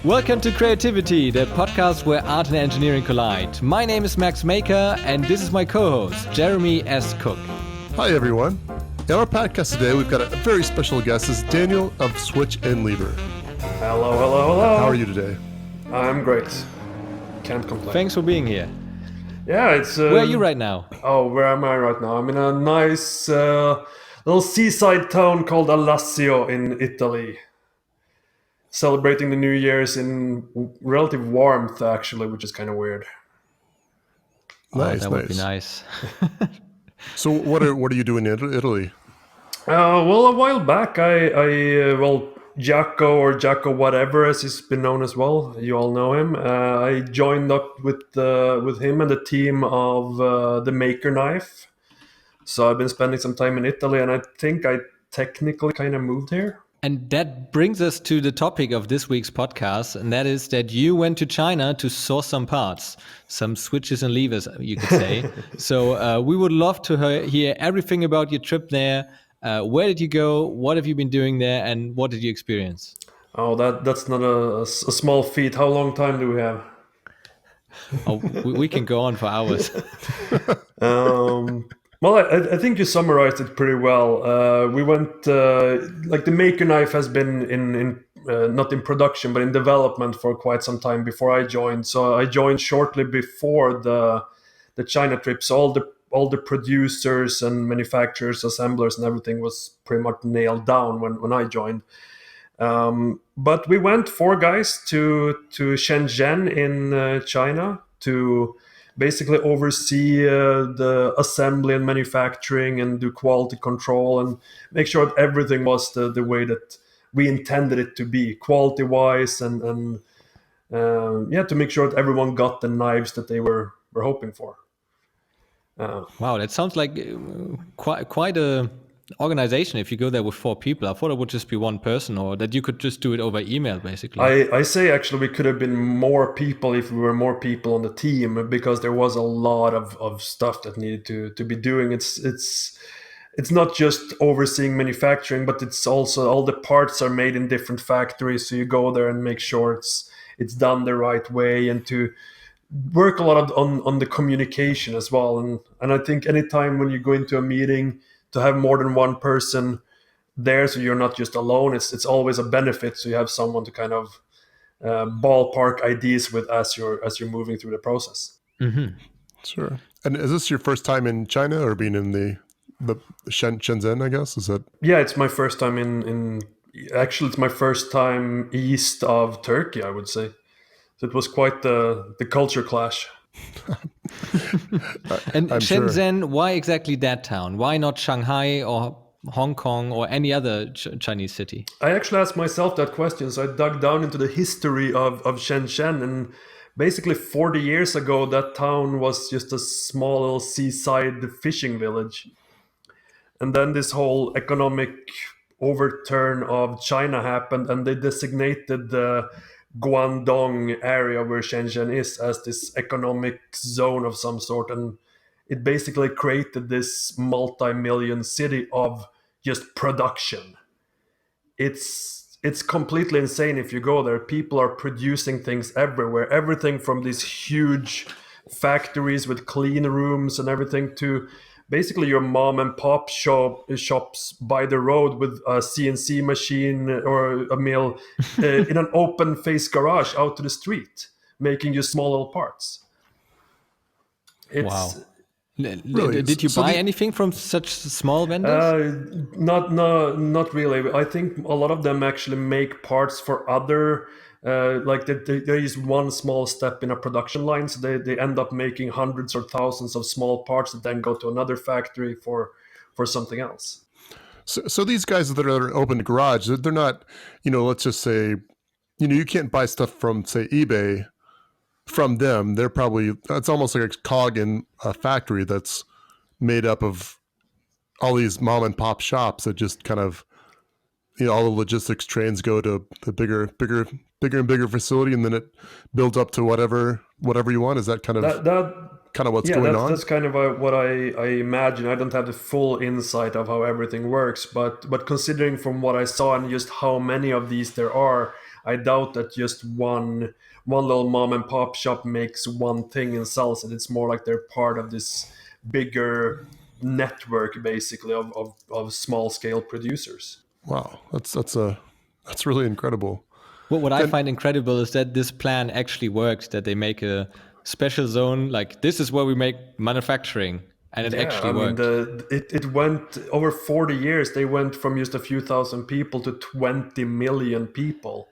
Welcome to Creativity, the podcast where art and engineering collide. My name is Max Maker, and this is my co-host, Jeremy S. Cook. Hi, everyone. In our podcast today, we've got a very special guest. This is Daniel of Switch and Lever. Hello. How are you today? I'm great. Can't complain. Thanks for being here. Yeah, it's... Where are you right now? Oh, where am I right now? I'm in a nice little seaside town called Alassio in Italy. Celebrating the New Year's in relative warmth, actually, which is kind of weird. Nice, that would be nice. So what are you doing in Italy? Well, a while back, Jacko or Jacko whatever, as he's been known as well, you all know him. I joined up with him and the team of the Maker Knife. So I've been spending some time in Italy, and I think I technically kind of moved here. And that brings us to the topic of this week's podcast, and that is that you went to China to source some parts, some switches and levers, you could say. So we would love to hear everything about your trip there. Where did you go? What have you been doing there? And what did you experience? Oh, that's not a small feat. How long time do we have? Oh, we can go on for hours. Well, I think you summarized it pretty well. We went, like the Maker Knife has been in not in production, but in development for quite some time before I joined. So I joined shortly before the China trip. So all the producers and manufacturers, assemblers and everything was pretty much nailed down when I joined. But we went 4 guys to Shenzhen in China to basically oversee the assembly and manufacturing and do quality control and make sure that everything was the way that we intended it to be, quality-wise, and to make sure that everyone got the knives that they were hoping for. Wow, that sounds like quite a organization if you go there with 4 people. I thought it would just be one person, or that you could just do it over email, basically. I say actually we could have been more people if we were more people on the team, because there was a lot of stuff that needed to be doing. It's not just overseeing manufacturing, but it's also all the parts are made in different factories, so you go there and make sure it's done the right way, and to work a lot on the communication as well. And I think anytime when you go into a meeting, to have more than one person there, so you're not just alone, it's always a benefit. So you have someone to kind of ballpark ideas with as you're moving through the process. Mm-hmm. Sure. And is this your first time in China, or being in the Shenzhen, I guess? Is that? Yeah, it's my first time in actually it's my first time east of Turkey, I would say. So it was quite the culture clash. And I'm Shenzhen, sure. Why exactly that town? Why not Shanghai or Hong Kong or any other Chinese city? I actually asked myself that question, so I dug down into the history of Shenzhen, and basically 40 years ago, that town was just a small little seaside fishing village. And then this whole economic overturn of China happened, and they designated the Guangdong area where Shenzhen is as this economic zone of some sort, and it basically created this multi-million city of just production. It's completely insane if you go there. People are producing things everywhere, everything from these huge factories with clean rooms and everything to basically your mom and pop shops by the road with a CNC machine or a mill in an open face garage out to the street, making you small little parts. Wow. Really? Did you buy anything from such small vendors? Not really. I think a lot of them actually make parts for other, there is one small step in a production line, so they end up making hundreds or thousands of small parts that then go to another factory for something else. So these guys that are open to garage, they're not, let's just say, you can't buy stuff from, say, eBay from them. They're probably, it's almost like a cog in a factory that's made up of all these mom and pop shops that just kind of, all the logistics trains go to the bigger and bigger facility, and then it builds up to whatever you want. Is that kind of what's going on? That's kind of what I imagine. I don't have the full insight of how everything works, but considering from what I saw and just how many of these there are, I doubt that just one little mom and pop shop makes one thing and sells it. It's more like they're part of this bigger network, basically, of small scale producers. Wow, that's really incredible. What I find incredible is that this plan actually works, that they make a special zone, like this is where we make manufacturing, and it actually worked. It went over 40 years. They went from just a few thousand people to 20 million people.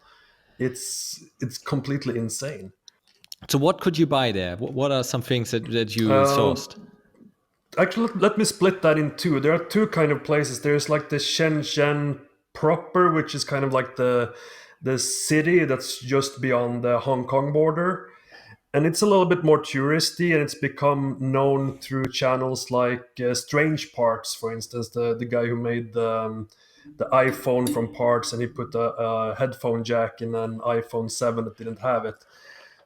It's completely insane. So what could you buy there? What are some things that you sourced? Actually, let me split that in two. There are two kind of places. There's like the Shenzhen proper, which is kind of like the city that's just beyond the Hong Kong border. And it's a little bit more touristy, and it's become known through channels like Strange Parts, for instance, the guy who made the iPhone from parts, and he put a headphone jack in an iPhone 7 that didn't have it.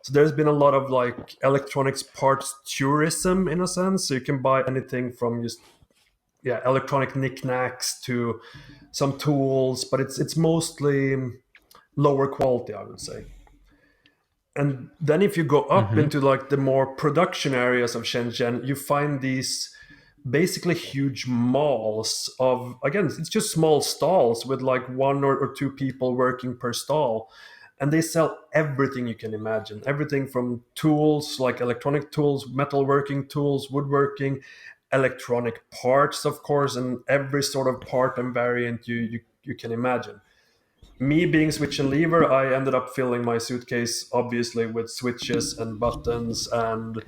So there's been a lot of like electronics parts tourism in a sense. So you can buy anything from just electronic knickknacks to some tools, but it's mostly lower quality, I would say. And then if you go up into like the more production areas of Shenzhen, you find these basically huge malls of, again, it's just small stalls with like one or two people working per stall. And they sell everything you can imagine, everything from tools like electronic tools, metalworking tools, woodworking, electronic parts, of course, and every sort of part and variant you can imagine. Me being switch and lever, I ended up filling my suitcase obviously with switches and buttons and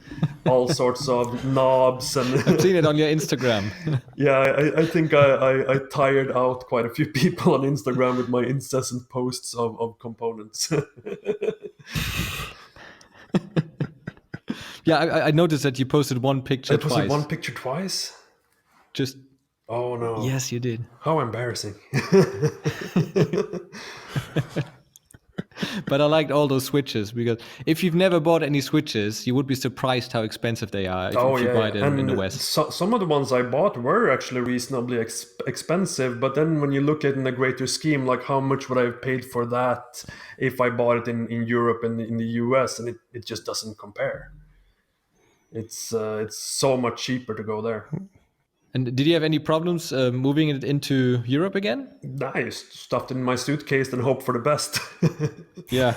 all sorts of knobs and I've seen it on your Instagram. yeah, I think I tired out quite a few people on Instagram with my incessant posts of components. Yeah, I noticed that you posted one picture I posted twice. one picture twice? Just Oh no. yes, you did. How embarrassing. But I liked all those switches, because if you've never bought any switches, you would be surprised how expensive they are if you buy them in the West. Some of the ones I bought were actually reasonably expensive, but then when you look at it in a greater scheme, like how much would I have paid for that if I bought it in Europe and in the US, and it just doesn't compare. It's so much cheaper to go there. And did you have any problems moving it into Europe again? I just stuffed it in my suitcase and hope for the best. Yeah.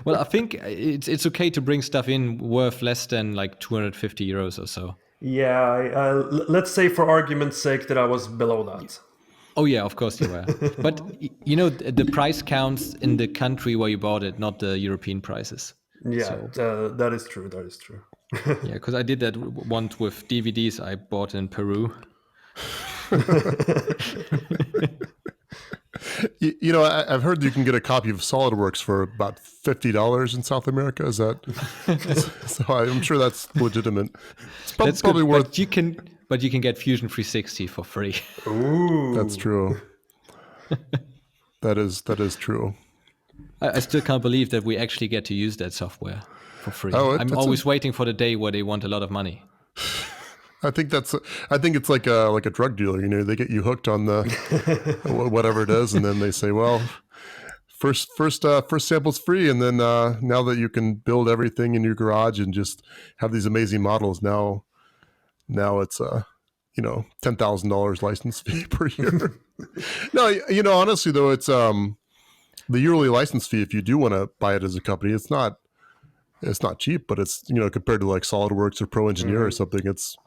Well, I think it's okay to bring stuff in worth less than like 250 euros or so. Yeah, let's say for argument's sake that I was below that. Oh yeah, of course you were. But you know, the price counts in the country where you bought it, not the European prices. Yeah, that is true. That is true. Yeah, because I did that once with DVDs I bought in Peru. You know, I've heard you can get a copy of SolidWorks for about $50 in South America. Is that? So I'm sure that's legitimate. That's probably good, worth. but you can get Fusion 360 for free. Ooh, That's true. That is true. I still can't believe that we actually get to use that software for free. I'm that's always waiting for the day where they want a lot of money. I think it's like a drug dealer. You know, they get you hooked on the whatever it is, and then they say, well, first sample's free, and then now that you can build everything in your garage and just have these amazing models, now it's $10,000 license fee per year. No, you know, honestly though, it's the yearly license fee if you do want to buy it as a company. It's not cheap, but it's, you know, compared to like SolidWorks or Pro Engineer or something, it's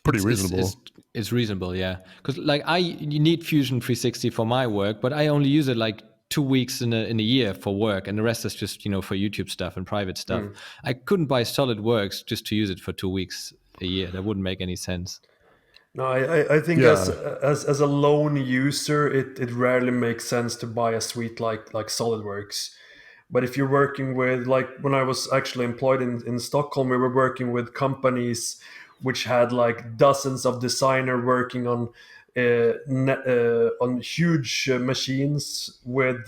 pretty reasonable. It's reasonable, yeah. Because like you need Fusion 360 for my work, but I only use it like 2 weeks in a year for work, and the rest is just, you know, for YouTube stuff and private stuff. I couldn't buy SolidWorks just to use it for 2 weeks a year. That wouldn't make any sense. No, I think as a lone user, it rarely makes sense to buy a suite like SolidWorks. But if you're working with, like when I was actually employed in Stockholm, we were working with companies which had like dozens of designers working on huge machines with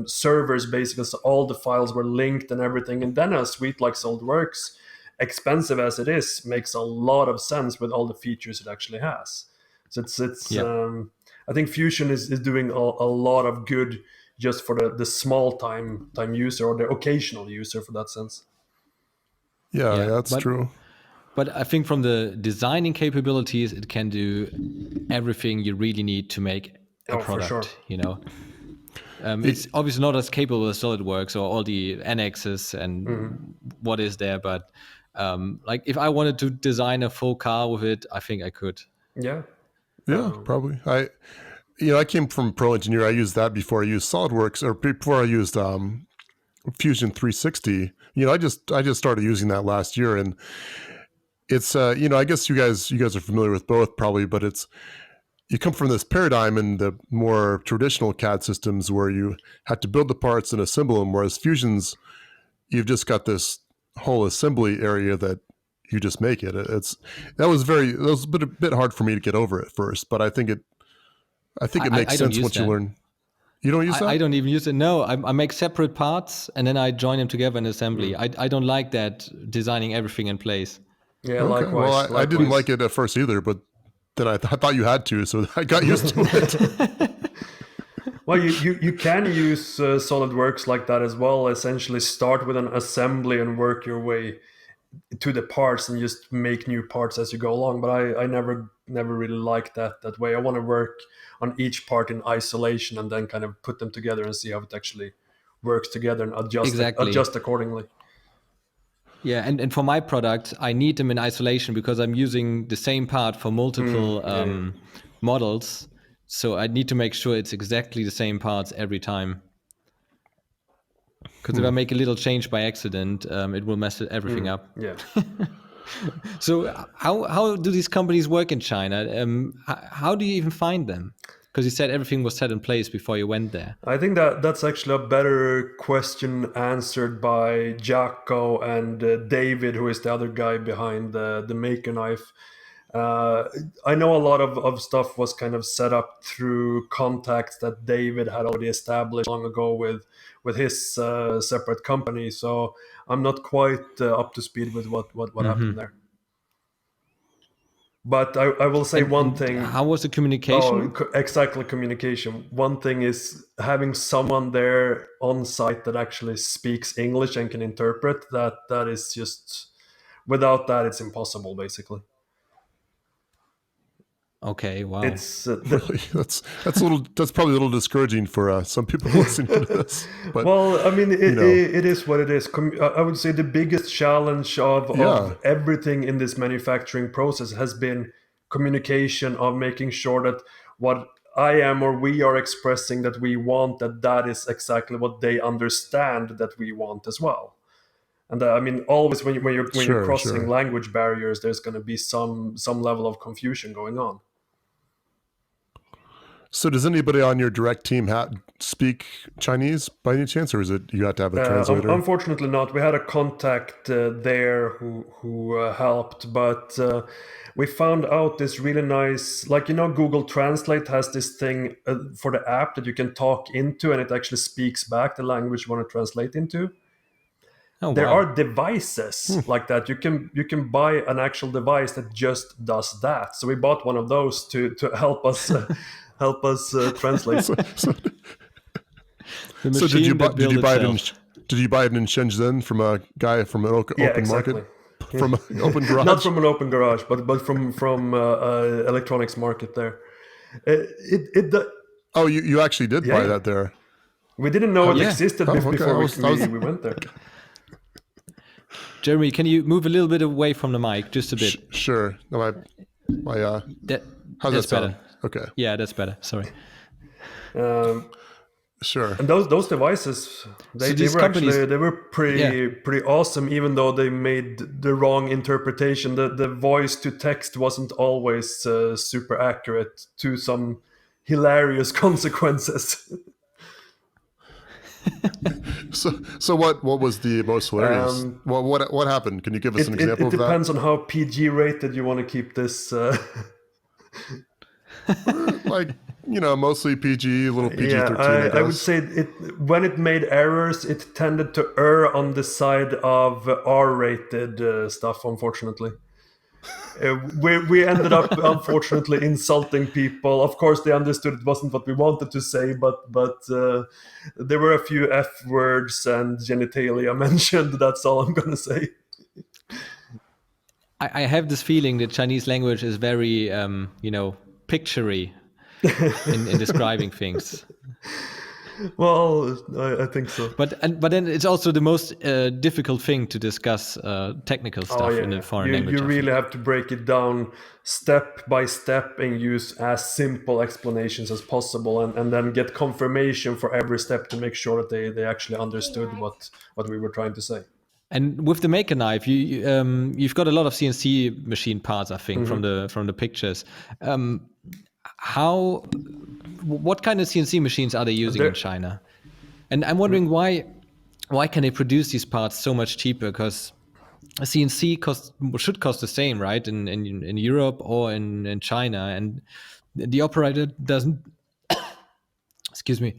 servers, basically, so all the files were linked and everything. And then a suite like SolidWorks, expensive as it is, makes a lot of sense with all the features it actually has. So it's I think Fusion is doing a lot of good just for the small time user or the occasional user for that sense. Yeah, that's true. But I think from the designing capabilities, it can do everything you really need to make a product. For sure. It's obviously not as capable as SolidWorks or all the annexes and what is there, but like if I wanted to design a full car with it, I think I could. Yeah. Probably. I came from Pro Engineer. I used that before I used SolidWorks, or before I used Fusion 360. I just started using that last year, and it's I guess you guys are familiar with both probably, but you come from this paradigm in the more traditional CAD systems where you have to build the parts and assemble them, whereas Fusion's, you've just got this whole assembly area that you just make it. That was a bit hard for me to get over at first, but I think it makes sense once you learn. You don't use that? I don't even use it. No, I make separate parts and then I join them together in assembly. I don't like that designing everything in place. Yeah, okay. likewise. Well, I didn't like it at first either, but then I thought you had to, so I got used to it. Well, you can use SolidWorks like that as well. Essentially, start with an assembly and work your way to the parts and just make new parts as you go along. But I never really liked that way. I want to work on each part in isolation and then kind of put them together and see how it actually works together and adjust accordingly. Yeah, and for my product, I need them in isolation because I'm using the same part for multiple models. So I need to make sure it's exactly the same parts every time. Because if I make a little change by accident, it will mess everything up. Yeah. So how do these companies work in China? How do you even find them? Because you said everything was set in place before you went there. I think that's actually a better question answered by Jaco and David, who is the other guy behind the Maker Knife. I know a lot of stuff was kind of set up through contacts that David had already established long ago with his separate company. So I'm not quite up to speed with what happened there. But I will say one thing. How was the communication? Exactly, communication. One thing is having someone there on site that actually speaks English and can interpret. That is just, without that, it's impossible, basically. Okay, wow. It's really that's probably a little discouraging for some people listening to this. But, well, I mean, it is what it is. I would say the biggest challenge of everything in this manufacturing process has been communication, of making sure that what I am or we are expressing that we want, that is exactly what they understand that we want as well. And I mean, always when you're crossing language barriers, there's going to be some level of confusion going on. So does anybody on your direct team speak Chinese by any chance, or is it you have to have a translator? Unfortunately not. We had a contact there who helped, but we found out this really nice, like, Google Translate has this thing for the app that you can talk into and it actually speaks back the language you want to translate into. Oh, there wow. are devices like that. You can buy an actual device that just does that. So we bought one of those to help us translate. So did you buy it in Shenzhen from a guy from an open market? From an open garage? Not from an open garage, but from electronics market there. Oh, you actually did buy that there. We didn't know it existed before we went there. Jeremy, can you move a little bit away from the mic, just a bit? Sure. No, how's that sound? Better. Okay. Yeah, that's better. Sorry. Sure. And those devices, they were pretty awesome, even though they made the wrong interpretation. The voice to text wasn't always super accurate, to some hilarious consequences. So what was the most hilarious? What happened? Can you give us an example of that? It depends on how PG rated you want to keep this. Like, mostly PG, a little PG-13. I would say when it made errors, it tended to err on the side of R-rated stuff, unfortunately. We ended up unfortunately insulting people. Of course, they understood it wasn't what we wanted to say, but there were a few F words and genitalia mentioned. That's all I'm gonna say. I have this feeling that Chinese language is very, pictory in describing things. Well, I think so. But then it's also the most difficult thing to discuss technical stuff in a foreign language. You really have to break it down step by step and use as simple explanations as possible, and then get confirmation for every step to make sure that they actually understood what we were trying to say. And with the Maker knife, you've got a lot of CNC machine parts, I think, from the pictures. What kind of CNC machines are they using in China? And I'm wondering why can they produce these parts so much cheaper? Because a CNC should cost the same, right? In Europe or in China, and the operator doesn't. Excuse me.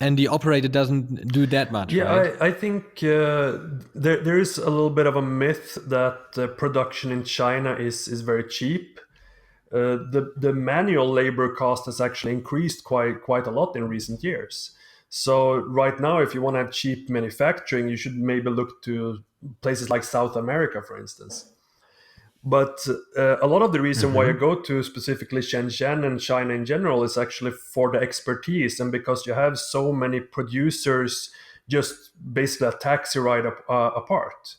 And the operator doesn't do that much, right? I think there is a little bit of a myth that production in China is very cheap. The manual labor cost has actually increased quite a lot in recent years. So right now, if you want to have cheap manufacturing, you should maybe look to places like South America, for instance. But a lot of the reason why I go to specifically Shenzhen and China in general is actually for the expertise, and because you have so many producers just basically a taxi ride apart.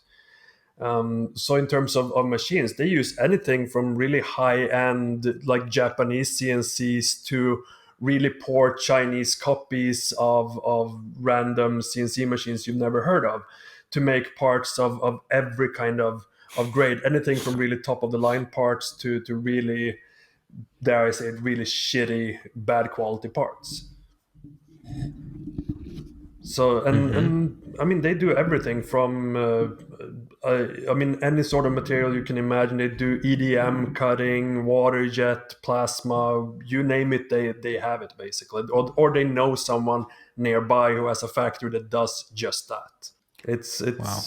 So in terms of machines, they use anything from really high-end like Japanese CNCs to really poor Chinese copies of random CNC machines you've never heard of to make parts of every kind of grade, anything from really top of the line parts to really, dare I say it, really shitty, bad quality parts. So, and I mean, they do everything from, I mean, any sort of material you can imagine. They do EDM cutting, water jet, plasma, you name it, they have it basically. Or they know someone nearby who has a factory that does just that. It's Wow.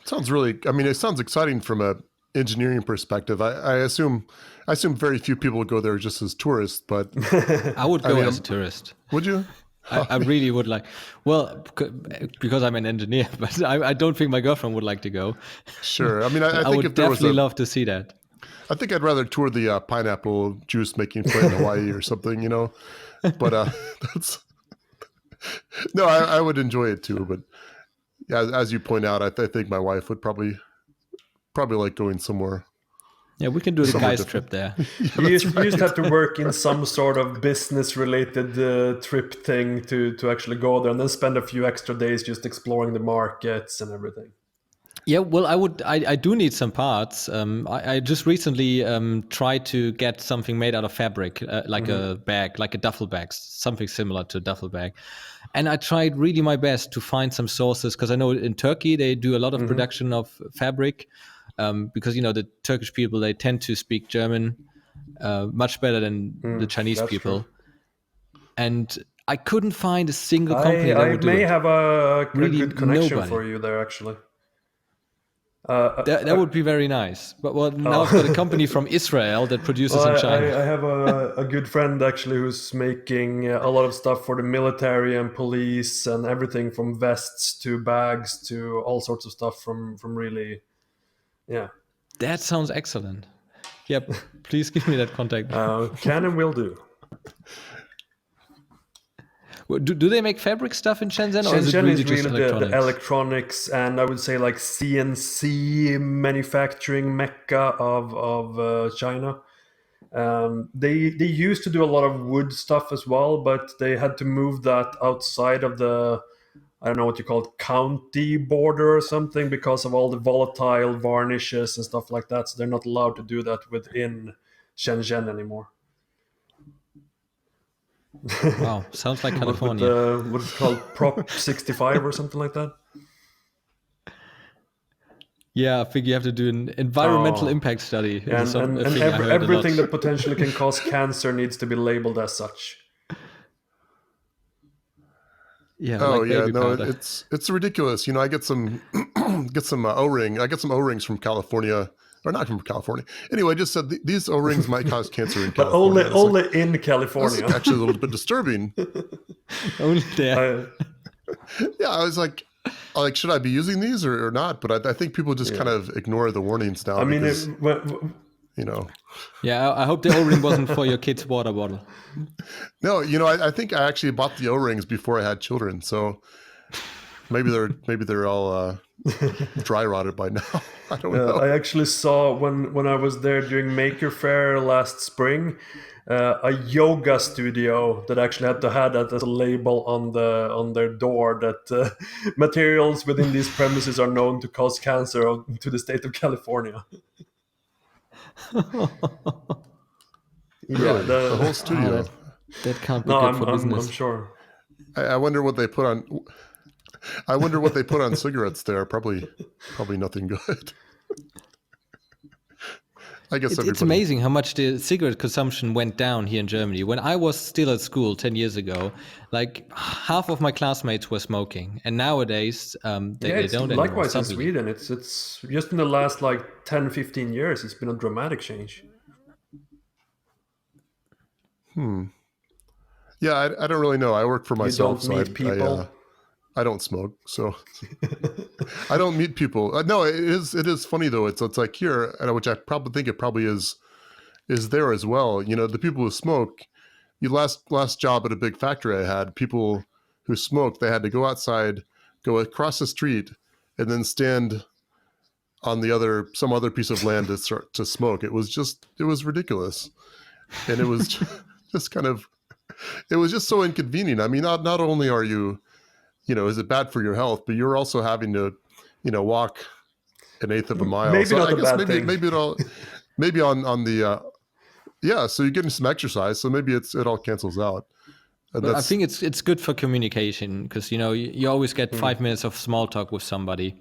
Sounds really, I mean, it sounds exciting from a engineering perspective. I assume very few people would go there just as tourists, but I would go as a tourist. Would you? I really would like. Well, because I'm an engineer, but I don't think my girlfriend would like to go. Sure. I mean, I think would if there was definitely love to see that. I think I'd rather tour the pineapple juice making plant in Hawaii or something, you know. But that's no, I would enjoy it too. But yeah, as you point out, I think my wife would probably like going somewhere. Yeah, we can do the guys trip there. You used to have to work in some sort of business-related trip thing to actually go there, and then spend a few extra days just exploring the markets and everything. Yeah, well, I do need some parts. I just recently tried to get something made out of fabric, like a bag, like a duffel bag, something similar to a duffel bag. And I tried really my best to find some sources, because I know in Turkey they do a lot of production of fabric, because, you know, the Turkish people, they tend to speak German much better than the Chinese people. True. And I couldn't find a single company that would do it. I may have a really good connection nobody. for you there, actually. That would be very nice. But now I've got a company from Israel that produces in China. I have a good friend actually who's making a lot of stuff for the military and police and everything from vests to bags to all sorts of stuff from really, yeah. That sounds excellent. Yep, please give me that contact. Can and will do. Do they make fabric stuff in Shenzhen, or is it Shenzhen really is just really electronics? the electronics and I would say like CNC manufacturing mecca of China. They used to do a lot of wood stuff as well, but they had to move that outside of the, I don't know what you call it, county border or something, because of all the volatile varnishes and stuff like that. So they're not allowed to do that within Shenzhen anymore. Wow, sounds like California. What's it called, Prop 65 or something like that? Yeah, I think you have to do an environmental impact study. And everything that potentially can cause cancer needs to be labeled as such. Yeah. Oh like yeah, baby no, powder. it's ridiculous. You know, I get some get some O-ring. I got some O-rings from California, or not from California. Anyway, I just said these O-rings might cause cancer in But California. only in That's California. actually a little bit disturbing. Only there. Yeah, I was like, should I be using these or not? But I think people just kind of ignore the warnings now. I mean, because, you know. Yeah, I hope the O-ring wasn't for your kid's water bottle. No, you know, I think I actually bought the O-rings before I had children, so maybe they're all dry rotted by now. I don't know. I actually saw when I was there during Maker Faire last spring, a yoga studio that actually had to have that as a label on their door that materials within these premises are known to cause cancer to the state of California. Really? The whole studio. That can't be No, good for business. I'm sure. I wonder what they put on. I wonder what they put on cigarettes there. Probably nothing good. I guess It's amazing how much the cigarette consumption went down here in Germany. When I was still at school 10 years ago, like half of my classmates were smoking, and nowadays they It's don't anymore. likewise in Suddenly. Sweden. It's just in the last like 10, 15 years, it's been a dramatic change. Yeah, I don't really know. I work for myself, don't meet so people. I don't smoke, so I don't meet people. No, it is funny though. It's like here, which I probably think it probably is there as well. You know, the people who smoke. The last job at a big factory I had, people who smoked, they had to go outside, go across the street, and then stand on some other piece of land to start to smoke. It was ridiculous, and it was just kind of, it was just so inconvenient. I mean, not only are you, is it bad for your health, but you're also having to, walk an eighth of a mile. Maybe so not I a guess bad thing. maybe on the yeah. So you're getting some exercise, so maybe it all cancels out. And But I think it's good for communication because you always get 5 minutes of small talk with somebody.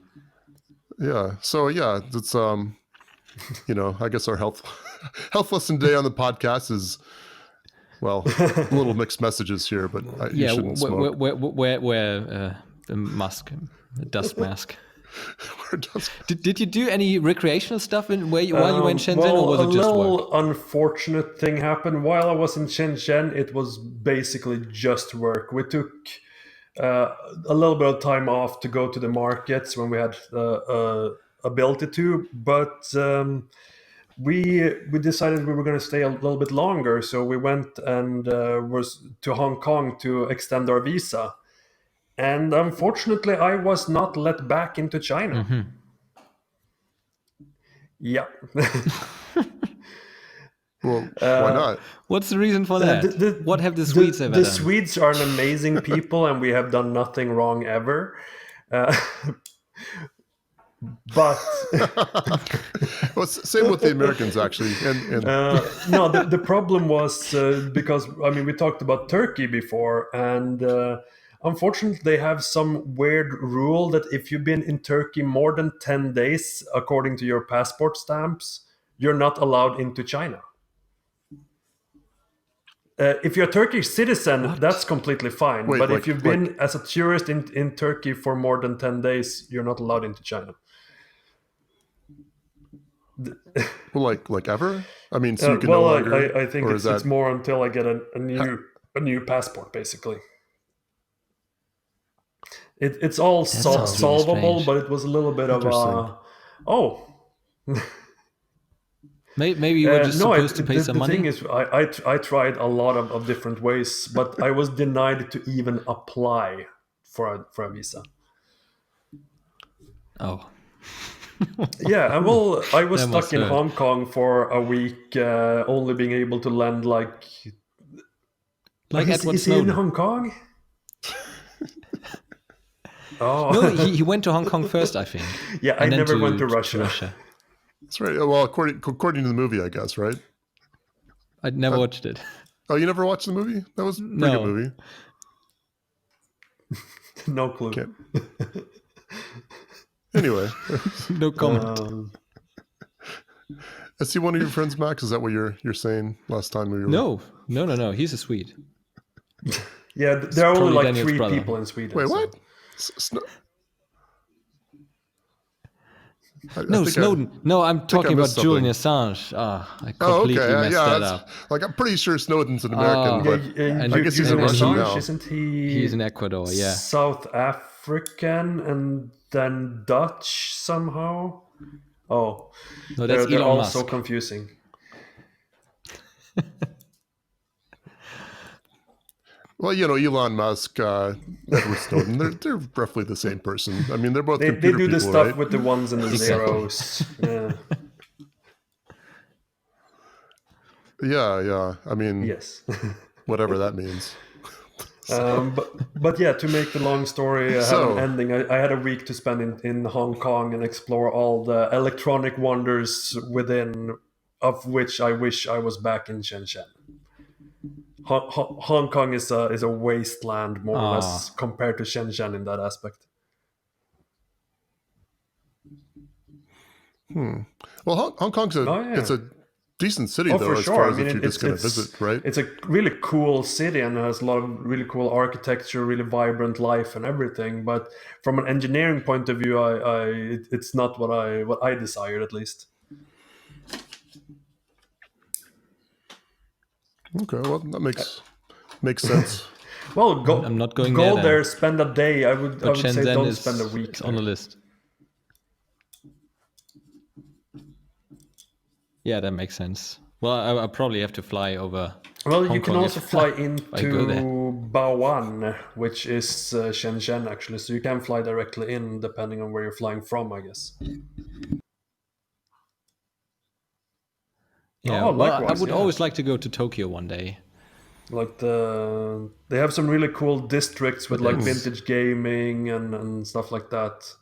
Yeah. So yeah, it's I guess our health lesson today on the podcast is, well, a little mixed messages here, but you shouldn't smoke. Wear the mask, the dust mask. Wear dust. Did you do any recreational stuff while you were in Shenzhen, Well, or was it just a work? little unfortunate thing happened while I was in Shenzhen. It was basically just work. We took a little bit of time off to go to the markets when we had ability to, but we decided we were going to stay a little bit longer, so we went and was to Hong Kong to extend our visa. And unfortunately, I was not let back into China. Mm-hmm. Yeah. Well, why not? What's the reason for that? What have the Swedes ever The done? Swedes are an amazing people, and we have done nothing wrong ever. But Well, same with the Americans actually, and no, the problem was because we talked about Turkey before, and unfortunately they have some weird rule that if you've been in Turkey more than 10 days, according to your passport stamps, you're not allowed into China. If you're a Turkish citizen, that's completely fine. Wait, but if you've been as a tourist in Turkey for more than 10 days, you're not allowed into China. well, like ever? I mean, so you can no longer. I think it's more until I get a new passport, basically. It's all solvable, but it was a little bit of Maybe you were just supposed to pay some money. The thing is, I tried a lot of different ways, but I was denied to even apply for a visa. Oh. Yeah, well, I was stuck in Hong Kong for a week, only being able to land like Edward Snowden. Is he in Hong Kong? Oh no, he went to Hong Kong first, I think. Yeah, I never went to Russia. That's right. Well, according to the movie, I guess, right? I never watched it. Oh, you never watched the movie? That was a pretty good movie. No clue. Anyway. No comment. Is he one of your friends, Max? Is that what you're saying last time we were? No. He's a Swede. Yeah, there are only like Daniel's 3 brother. people in Sweden. Wait, what? No, think Snowden. No, I'm I talking about missed Julian something. Assange. I Oh, completely okay. messed Yeah, that that's, up. like I'm pretty sure Snowden's an American, Yeah, but I guess he's a Julian Russian Assange, now. isn't he? He's in Ecuador, yeah. South African and then Dutch somehow. Oh, No, that's they're Elon all Musk. so confusing. Well, Elon Musk, Edward Snowden, they're roughly the same person. I mean, they're both They computer do the people, stuff right? with the ones and the Exactly. zeros. Yeah. Yeah. I mean, Yes. whatever that means. But yeah, to make the long story have an So, ending, I had a week to spend in Hong Kong and explore all the electronic wonders within, of which I wish I was back in Shenzhen. Hong Kong is a wasteland, more or less, compared to Shenzhen in that aspect. well, Hong Kong's Oh yeah. it's a decent city, Oh, though, for as sure. far I as mean, if you're just going to visit, right? it's a really cool city and has a lot of really cool architecture, really vibrant life and everything. But from an engineering point of view, it's not what I desired, at least. Okay, well, that makes sense. Well, I'm not going go there there, then. spend a day. I would But say Shenzhen don't spend a week is on the there. list. Yeah, that makes sense. Well, I probably have to fly over. Well, Hong you can Kong also if fly I go there. into Bao'an, which is Shenzhen, actually. So you can fly directly in, depending on where you're flying from, I guess. Yeah, Oh, well, I likewise, would yeah. always like to go to Tokyo one day. Like they have some really cool districts with like That's- vintage gaming and stuff like that.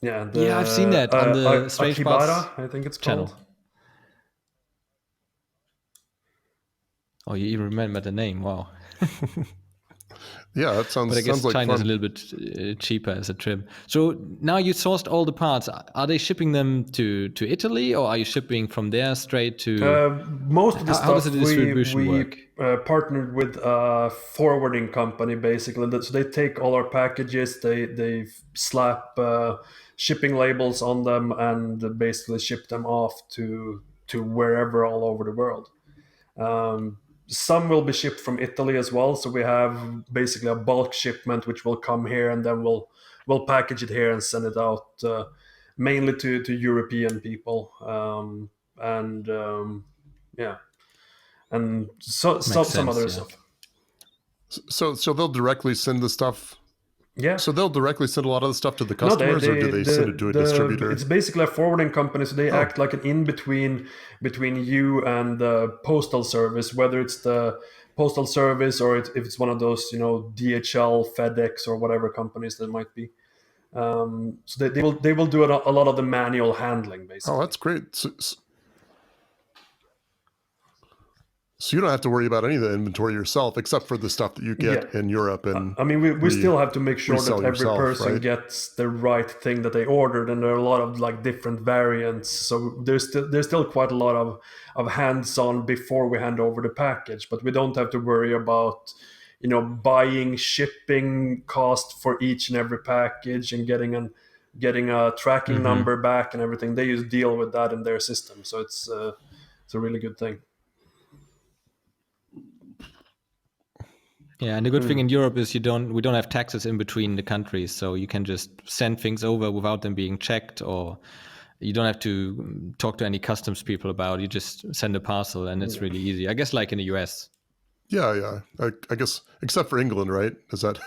Yeah, Yeah, I've seen that on the Strange Paths Akibara, I think it's channel. called. Oh, you even remember the name? Wow. Yeah, that But I guess sounds like China's a fun. little bit cheaper as a trip. So now you sourced all the parts. Are they shipping them to Italy, or are you shipping from there straight to? Most of the How does stuff the distribution work? partnered with a forwarding company, basically. So they take all our packages, they slap shipping labels on them, and basically ship them off to wherever all over the world. Some will be shipped from Italy as well, so we have basically a bulk shipment which will come here, and then we'll package it here and send it out, mainly to European people, and yeah, and Makes some sense, other yeah. stuff. So they'll directly send the stuff. Yeah. So they'll directly send a lot of the stuff to the No, customers, or do they send it to a distributor? It's basically a forwarding company, so they act like an in between you and the postal service, whether it's the postal service or if it's one of those, DHL, FedEx, or whatever companies that might be. So they will do a lot of the manual handling, basically. Oh, that's great. So you don't have to worry about any of the inventory yourself, except for the stuff that you get Yeah. in Europe. And I mean, we still have to make sure that resell every yourself, person right? gets the right thing that they ordered, and there are a lot of like different variants. So there's still quite a lot of hands-on before we hand over the package, but we don't have to worry about buying shipping cost for each and every package and getting a tracking number back and everything. They just deal with that in their system, so it's a really good thing. Yeah, and the good thing in Europe is we don't have taxes in between the countries, so you can just send things over without them being checked, or you don't have to talk to any customs people about it. You just send a parcel, and it's really easy. I guess like in the US. Yeah. I guess except for England, right? Is that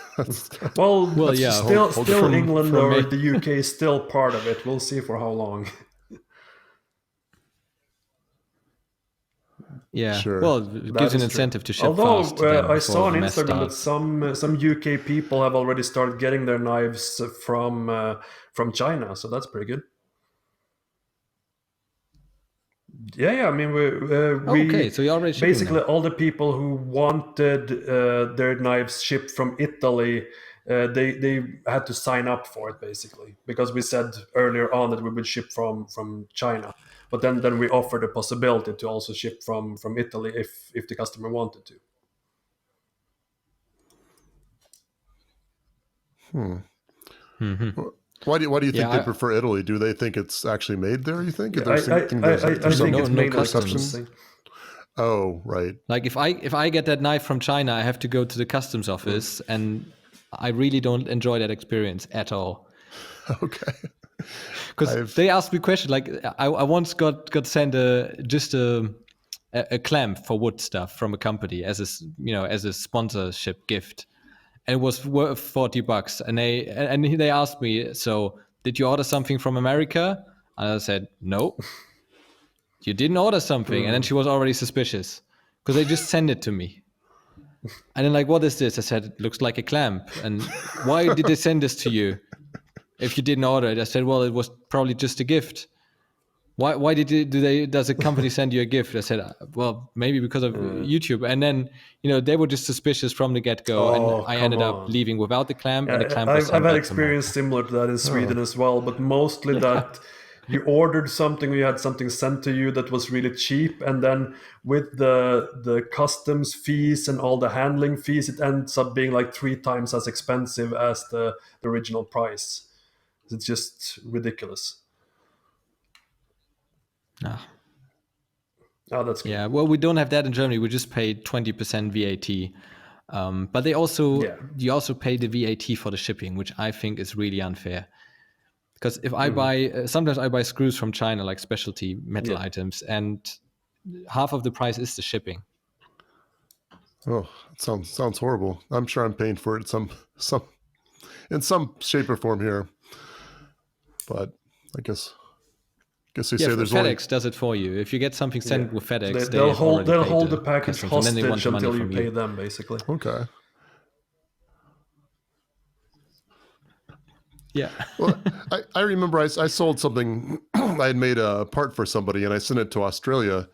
Well, yeah, still England from or me. the UK is still part of it. We'll see for how long. Yeah, Sure. well, it gives an is true. incentive to ship Although fast then I before saw on the mess Instagram that starts. some UK people have already started getting their knives from China, so that's pretty good. Yeah. I mean, Okay, so you're already shipping basically them. all the people who wanted their knives shipped from Italy, they had to sign up for it, basically, because we said earlier on that we would ship from China, but then we offered the possibility to also ship from Italy if the customer wanted to. Why do you think Yeah, they prefer Italy? Do they think it's actually made there? You think? I There's thinking there's think some no- it's no made customs. thing. Oh, right. like if I get that knife from China, I have to go to the customs office, and I really don't enjoy that experience at all. Okay. Because they asked me questions like I once got sent a clamp for wood stuff from a company as a sponsorship gift, and it was worth $40. And they asked me, so did you order something from America? And I said no, you didn't order something. And then she was already suspicious because they just sent it to me. And then like, what is this? I said, it looks like a clamp. And why did they send this to you if you didn't order it? I said, well, it was probably just a gift. Why does a company send you a gift? I said, well, maybe because of YouTube. And then, they were just suspicious from the get-go. Oh, And I ended up come on. leaving without the clamp, and the clamp was I've sent had back to America. experience similar to that in Sweden as well, but mostly that you ordered something, you had something sent to you that was really cheap, and then with the customs fees and all the handling fees, it ends up being like 3 times as expensive as the original price. It's just ridiculous. Ah. Oh, that's good. Yeah, well, we don't have that in Germany. We just pay 20% VAT. But you also pay the VAT for the shipping, which I think is really unfair. Because if I buy, sometimes I buy screws from China, like specialty metal items, and half of the price is the shipping. Oh, it sounds horrible. I'm sure I'm paying for it in some shape or form here. But I guess they say there's FedEx does it for you. If you get something sent with FedEx, they'll hold the package package customs, and then they want hostage the money until you from pay them, basically. Okay. Yeah. Well, I remember I sold something. I had made a part for somebody, and I sent it to Australia.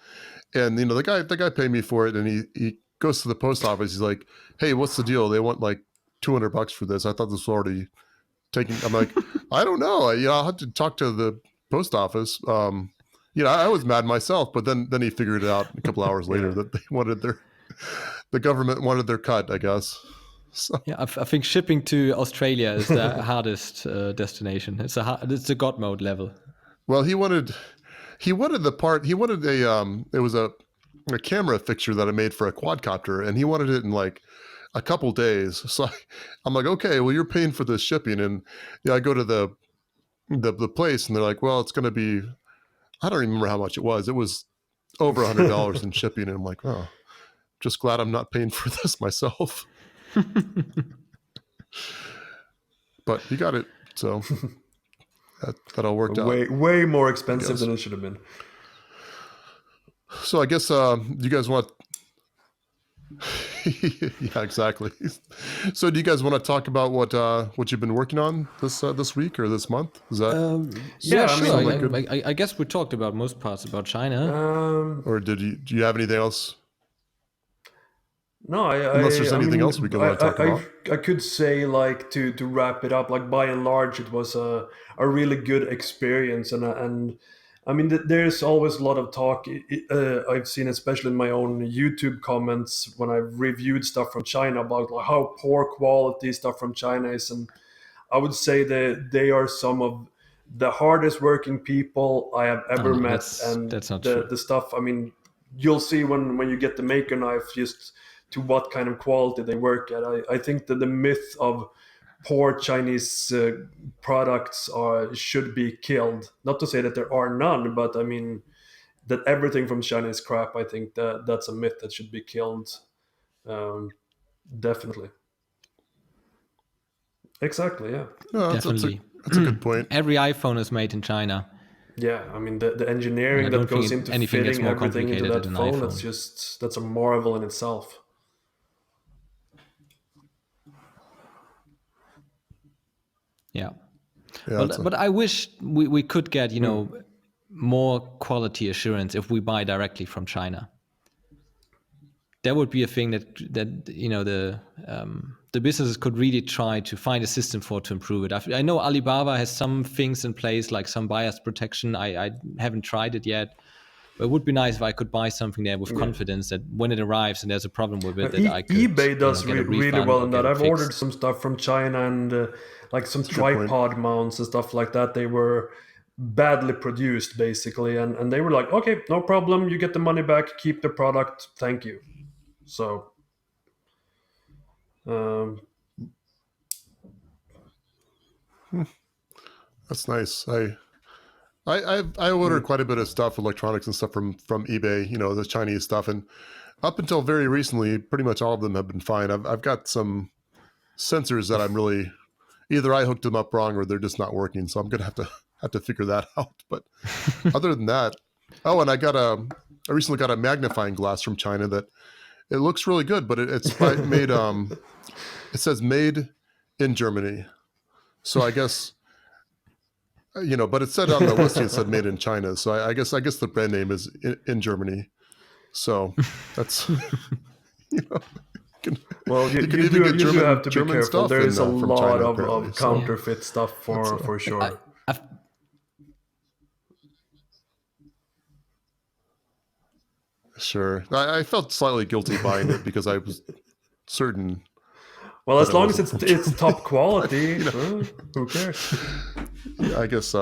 And the guy paid me for it, and he goes to the post office. He's like, "Hey, what's the deal? They want like $200 for this. I thought this was already taken." I'm like, "I don't know. I'll have to talk to the post office." I was mad myself, but then he figured it out a couple hours later that they wanted the government wanted their cut, I guess. So. Yeah, I think shipping to Australia is the hardest destination. It's the God mode level. Well, he wanted the part. He wanted it was a camera fixture that I made for a quadcopter, and he wanted it in like a couple days. So I'm like, okay, well, you're paying for the shipping, and I go to the place, and they're like, well, it's going to be, I don't remember how much it was. It was over $100 in shipping, and I'm like, oh, just glad I'm not paying for this myself. But he got it, so that all worked out. Way more expensive than it should have been. So I guess do you guys want? Yeah, exactly. So do you guys want to talk about what you've been working on this week or this month? Is that? Sure. I guess we talked about most parts about China. Or do you have anything else? No, unless there's anything else we can want to talk about. I could say, like, to wrap it up, like, by and large, it was a really good experience, and I mean, there's always a lot of talk. I've seen, especially in my own YouTube comments when I've reviewed stuff from China, about like how poor quality stuff from China is, and I would say that they are some of the hardest working people I have ever met. That's not true. The stuff, I mean, you'll see when you get the Maker knife, just to what kind of quality they work at. I think that the myth of poor Chinese products should be killed. Not to say that there are none, but I mean that everything from China is crap. I think that's a myth that should be killed. Definitely. Exactly. Yeah. No, Definitely. That's a good point. Every iPhone is made in China. Yeah, I mean the engineering that goes into fitting everything into that phone. That's a marvel in itself. Yeah, but I wish we could get more quality assurance if we buy directly from China. That would be a thing that the businesses could really try to find a system to improve it. I know Alibaba has some things in place, like some bias protection. I haven't tried it yet, But it would be nice if I could buy something there with confidence that when it arrives and there's a problem with it, that I could eBay does get a really refund well or in get that. it I've fixed. ordered some stuff from China and like some a good point. tripod mounts and stuff like that. They were badly produced basically, and they were like, okay, no problem, you get the money back, keep the product, thank you. So That's nice. I order quite a bit of stuff, electronics and stuff from eBay. You know, the Chinese stuff, and up until very recently, pretty much all of them have been fine. I've got some sensors that I'm really either I hooked them up wrong or they're just not working, so I'm gonna have to figure that out. But other than that, oh, and I recently got a magnifying glass from China that it looks really good, but it's made it says made in Germany, so I guess. You know, but it said on the listing, it said made in China. So I guess the brand name is in Germany. So that's, you know, well, you can do, even get you do have to German be careful. stuff There is a from lot China, of apparently. So, counterfeit stuff for sure. sure. I felt slightly guilty buying it because I was certain. Well, as But it long as wasn't. it's top quality, who cares? Yeah, I guess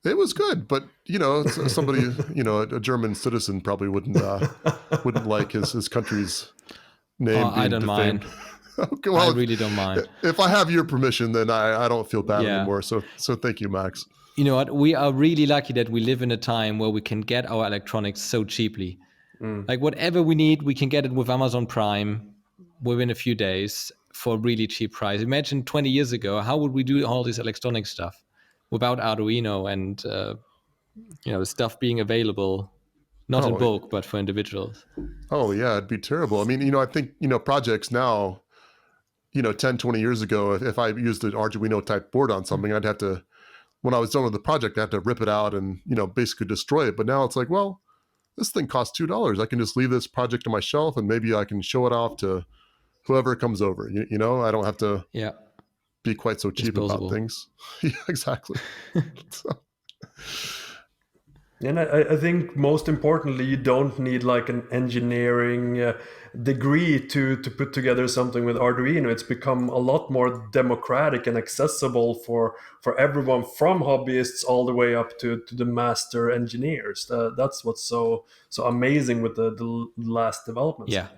it was good, but you know, somebody, you know, a German citizen probably wouldn't like his country's name being I don't defamed. mind. Okay, well, I really don't mind. If I have your permission, then I don't feel bad Yeah. anymore. So thank you, Max. You know what? We are really lucky that we live in a time where we can get our electronics so cheaply. Like whatever we need, we can get it with Amazon Prime within a few days for a really cheap price. Imagine 20 years ago, how would we do all this electronic stuff without Arduino and you know, stuff being available, not in bulk, but for individuals. Oh yeah, it'd be terrible. I mean, you know, I think, you know, projects now, you know, 10, 20 years ago, if I used an Arduino type board on something, I'd have to, when I was done with the project, I had to rip it out and, you know, basically destroy it. But now it's like, well, this thing costs $2. I can just leave this project on my shelf and maybe I can show it off to whoever comes over. You know, I don't have to be quite so cheap Disposable. about things. Yeah, exactly. So. And I think most importantly, you don't need like an engineering degree to put together something with Arduino. It's become a lot more democratic and accessible for everyone, from hobbyists all the way up to the master engineers. That's what's so amazing with the last developments. Yeah,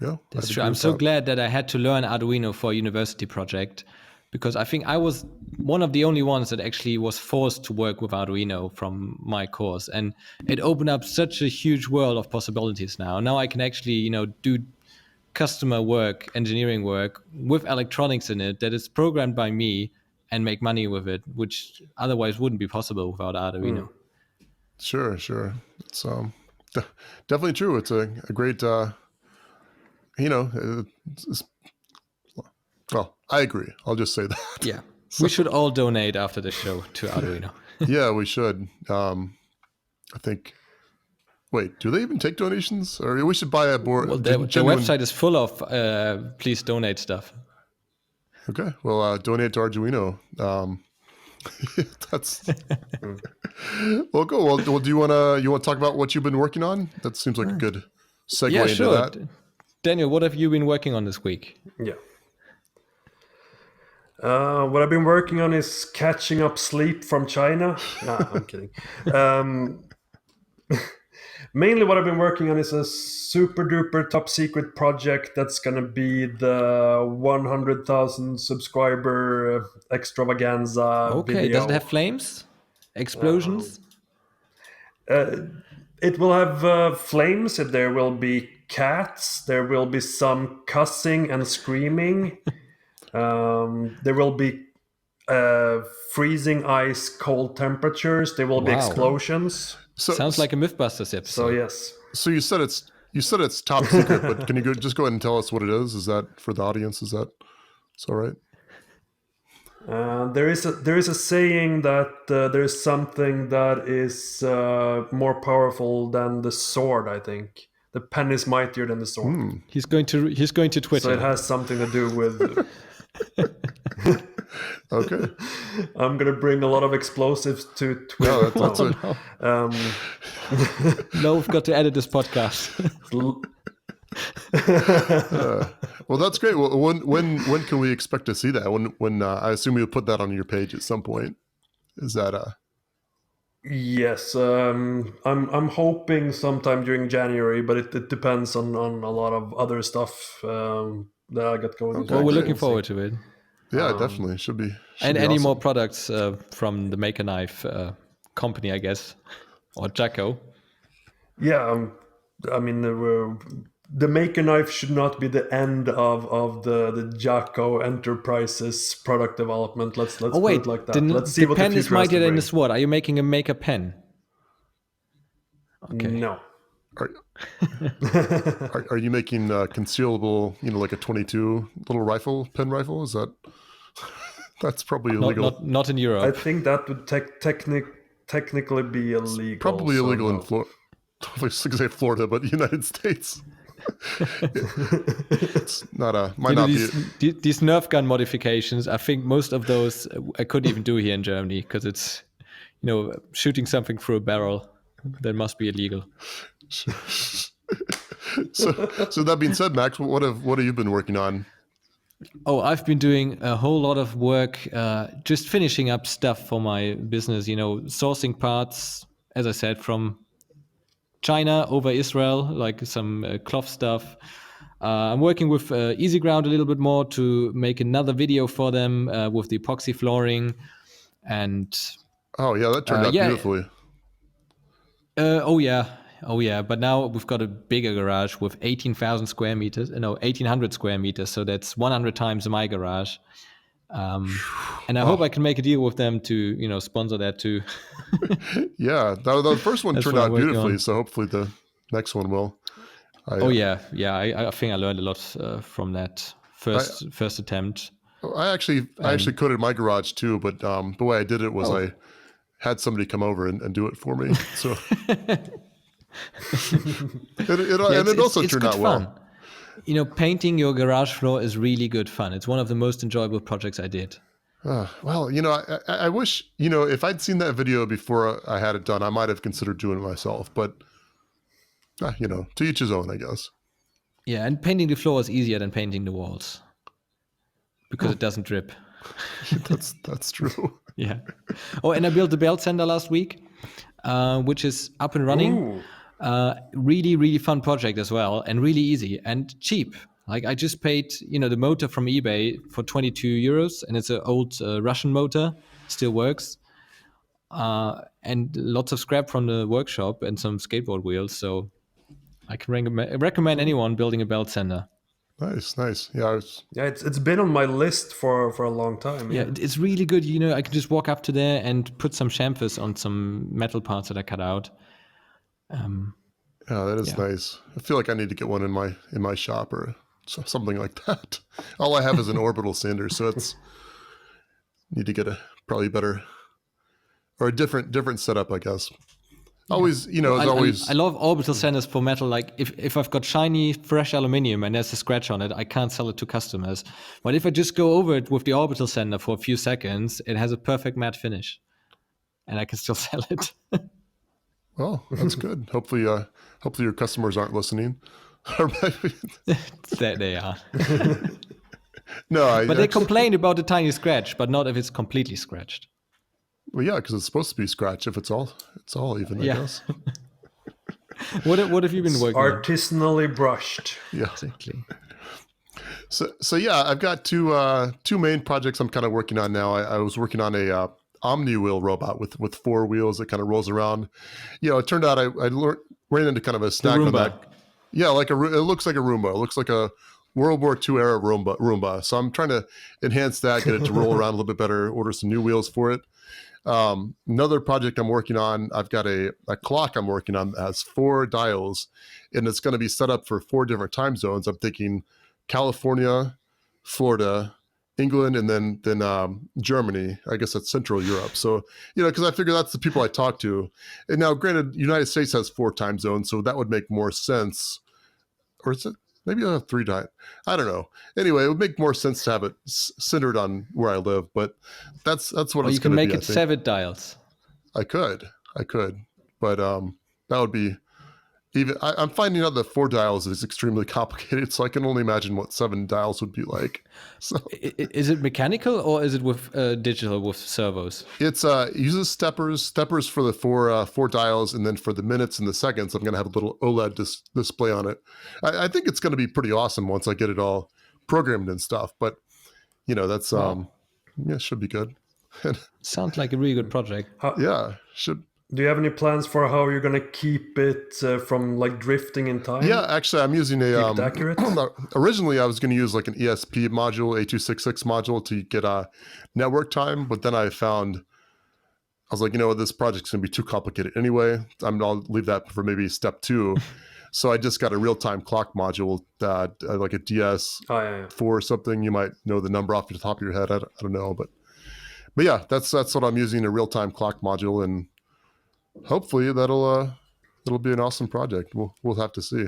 Yeah, that's I'd true. agree I'm with so that. glad that I had to learn Arduino for a university project, because I think I was one of the only ones that actually was forced to work with Arduino from my course. And it opened up such a huge world of possibilities now. Now I can actually, you know, do customer work, engineering work with electronics in it that is programmed by me and make money with it, which otherwise wouldn't be possible without Arduino. Sure. It's definitely true. It's a great, you know, well, I agree. I'll just say that. Yeah. We should all donate after the show to Arduino. Yeah, we should. I think. Wait, do they even take donations? Or we should buy a board. Well, their website is full of please donate stuff. Okay, well, donate to Arduino. That's well, go. Well, do you want to talk about what you've been working on? That seems like a good segue Yeah, into sure. that. Daniel, what have you been working on this week? Yeah. What I've been working on is catching up sleep from China. Nah, I'm kidding. Mainly what I've been working on is a super duper top secret project that's going to be the 100,000 subscriber extravaganza Okay, video. does it have flames? Explosions? It will have flames. There will be cats. There will be some cussing and screaming. There will be freezing ice cold temperatures. There will be Wow. explosions. So Sounds like a Mythbusters episode. So yes. So you said it's top secret, but can you just go ahead and tell us what it is? Is that for the audience? Is that all right? There is a saying that there is something that is more powerful than the sword. I think the pen is mightier than the sword. He's going to Twitter. So it has something to do with. Okay. I'm gonna bring a lot of explosives to Twitter. No, that's Oh, it. no. Um, No, we've got to edit this podcast. Well, that's great. Well, when can we expect to see that? When I assume you'll put that on your page at some point. Is that Yes, I'm hoping sometime during January, but it depends on a lot of other stuff that I got going. Okay, Well, we're great. looking forward to it. yeah, definitely should be. And be any awesome. more products from the Make a Knife company, I guess, or Jacko. Yeah, I mean the Maker Knife should not be the end of the Jacko Enterprises product development. Let's Oh put wait, it like that. Let's see the what the pen is future has to mightier than bring. the sword. Are you making a Maker pen? Okay. No. Are you making concealable, like a 22 little rifle, pen rifle? Is that that's probably illegal? Not in I Europe. think that would technically be illegal. Probably so illegal in no. Florida. I was going to say Florida, but United States. It's not a might not be. These Nerf gun modifications, I think most of those I couldn't even do here in Germany because it's, shooting something through a barrel. That must be illegal. So that being said, Max, what have you been working on? Oh, I've been doing a whole lot of work, just finishing up stuff for my business, sourcing parts, as I said, from China over Israel, like some cloth stuff. I'm working with Easy Ground a little bit more to make another video for them with the epoxy flooring. And Oh yeah, that turned out beautifully. oh yeah. But now we've got a bigger garage with 18,000 square meters. No, 1,800 square meters. So that's 100 times my garage. And I hope I can make a deal with them to, sponsor that too. Yeah, the first one That's turned what out I'm working beautifully. on. So hopefully the next one will. Yeah. I think I learned a lot from that first attempt. I actually coated my garage too, but the way I did it was I had somebody come over and do it for me. So it also turned out well. Fun. Painting your garage floor is really good fun. It's one of the most enjoyable projects I did. Well, I wish, if I'd seen that video before I had it done, I might have considered doing it myself. But, to each his own, I guess. Yeah, and painting the floor is easier than painting the walls because it doesn't drip. That's true. Yeah. Oh, and I built the belt sander last week, which is up and running. Ooh. Really, really fun project as well, and really easy and cheap. Like I just paid, the motor from eBay for 22 euros, and it's an old Russian motor, still works, and lots of scrap from the workshop and some skateboard wheels. So I can recommend anyone building a belt sander. Nice. Yeah, It's been on my list for a long time. Yeah, it's really good. I can just walk up to there and put some chamfers on some metal parts that I cut out. yeah, that is nice. I feel like I need to get one in my shop or something like that. All I have is an orbital sander, so it's need to get a probably better or a different setup, I guess. Always, I love orbital sanders for metal. Like if I've got shiny, fresh aluminium and there's a scratch on it, I can't sell it to customers. But if I just go over it with the orbital sander for a few seconds, it has a perfect matte finish, and I can still sell it. Well, that's good. Hopefully your customers aren't listening. They are. No, but they complain about the tiny scratch, but not if it's completely scratched. Well, yeah, because it's supposed to be scratch if it's all even, I guess. What have you been working on? Artisanally brushed. Yeah. Exactly. So yeah, I've got two main projects I'm kind of working on now. I was working on a Omni wheel robot with four wheels that kind of rolls around. It turned out I ran into kind of a snag on that. Yeah, it looks like a Roomba. It looks like a World War II era Roomba. So I'm trying to enhance that, get it to roll around a little bit better, order some new wheels for it. Another project I'm working on, I've got a clock I'm working on that has 4 dials, and it's going to be set up for 4 different time zones. I'm thinking California, Florida, England, and then Germany. I guess that's Central Europe. So, because I figure that's the people I talk to. And now, granted, United States has 4 time zones, so that would make more sense. Or is it? Maybe I'll have 3 dials. I don't know. Anyway, it would make more sense to have it centered on where I live, but that's what Or it's you can going to make be. it 7 dials. I could, but that would be even. I'm finding out that 4 dials is extremely complicated, so I can only imagine what 7 dials would be like. So Is it mechanical or is it with digital with servos? it's uses steppers for the 4 dials, and then for the minutes and the seconds, I'm going to have a little OLED display on it. I think it's going to be pretty awesome once I get it all programmed and stuff. But that's yeah, should be good. Sounds like a really good project. Yeah, should. Do you have any plans for how you're gonna keep it from like drifting in time? Yeah, actually, I'm using a. Keep it accurate? Originally, I was going to use like an ESP module, A266 module, to get network time, but then I was like, this project's going to be too complicated anyway. I'll leave that for maybe step 2. So I just got a real-time clock module that like a DS4 or something. You might know the number off the top of your head. I don't know, but yeah, that's what I'm using, a real-time clock module, and hopefully that'll be an awesome project. We'll have to see.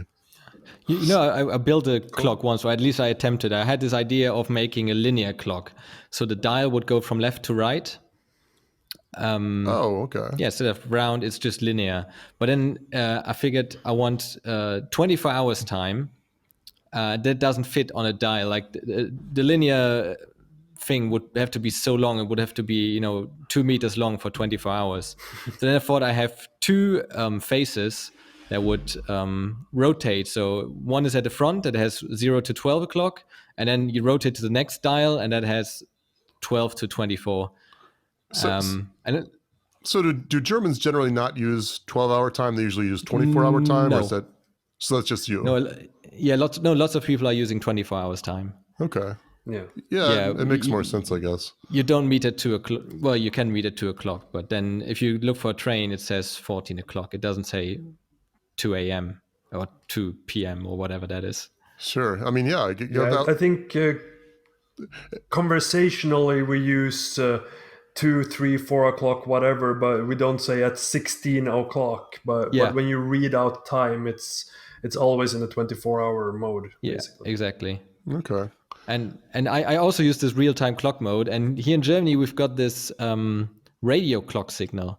I built a clock once, or at least I attempted. I had this idea of making a linear clock, so the dial would go from left to right. Okay. Yeah, instead of round, it's just linear. But then I figured I want 24 hours time. That doesn't fit on a dial. Like the linear thing would have to be so long. It would have to be 2 meters long for 24 hours. So then I thought I have 2 faces that would rotate. So one is at the front that has 0 to 12 o'clock, and then you rotate to the next dial, and that has 12 to 24. So do Germans generally not use 12-hour time? They usually use 24-hour time? No. Or is that, so that's just you? No, yeah, lots of people are using 24 hours time. Okay. Yeah. It makes more sense, I guess. You don't meet at 2 o'clock. Well, you can meet at 2 o'clock, but then if you look for a train, it says 14 o'clock. It doesn't say 2 a.m. or 2 p.m. or whatever that is. Sure. I mean, yeah. I think conversationally we use 2, 3, 4 o'clock, whatever, but we don't say at 16 o'clock. But when you read out time, it's always in a 24-hour mode. Yeah, basically. exactly. Okay. And I also use this real-time clock mode. And here in Germany, we've got this radio clock signal.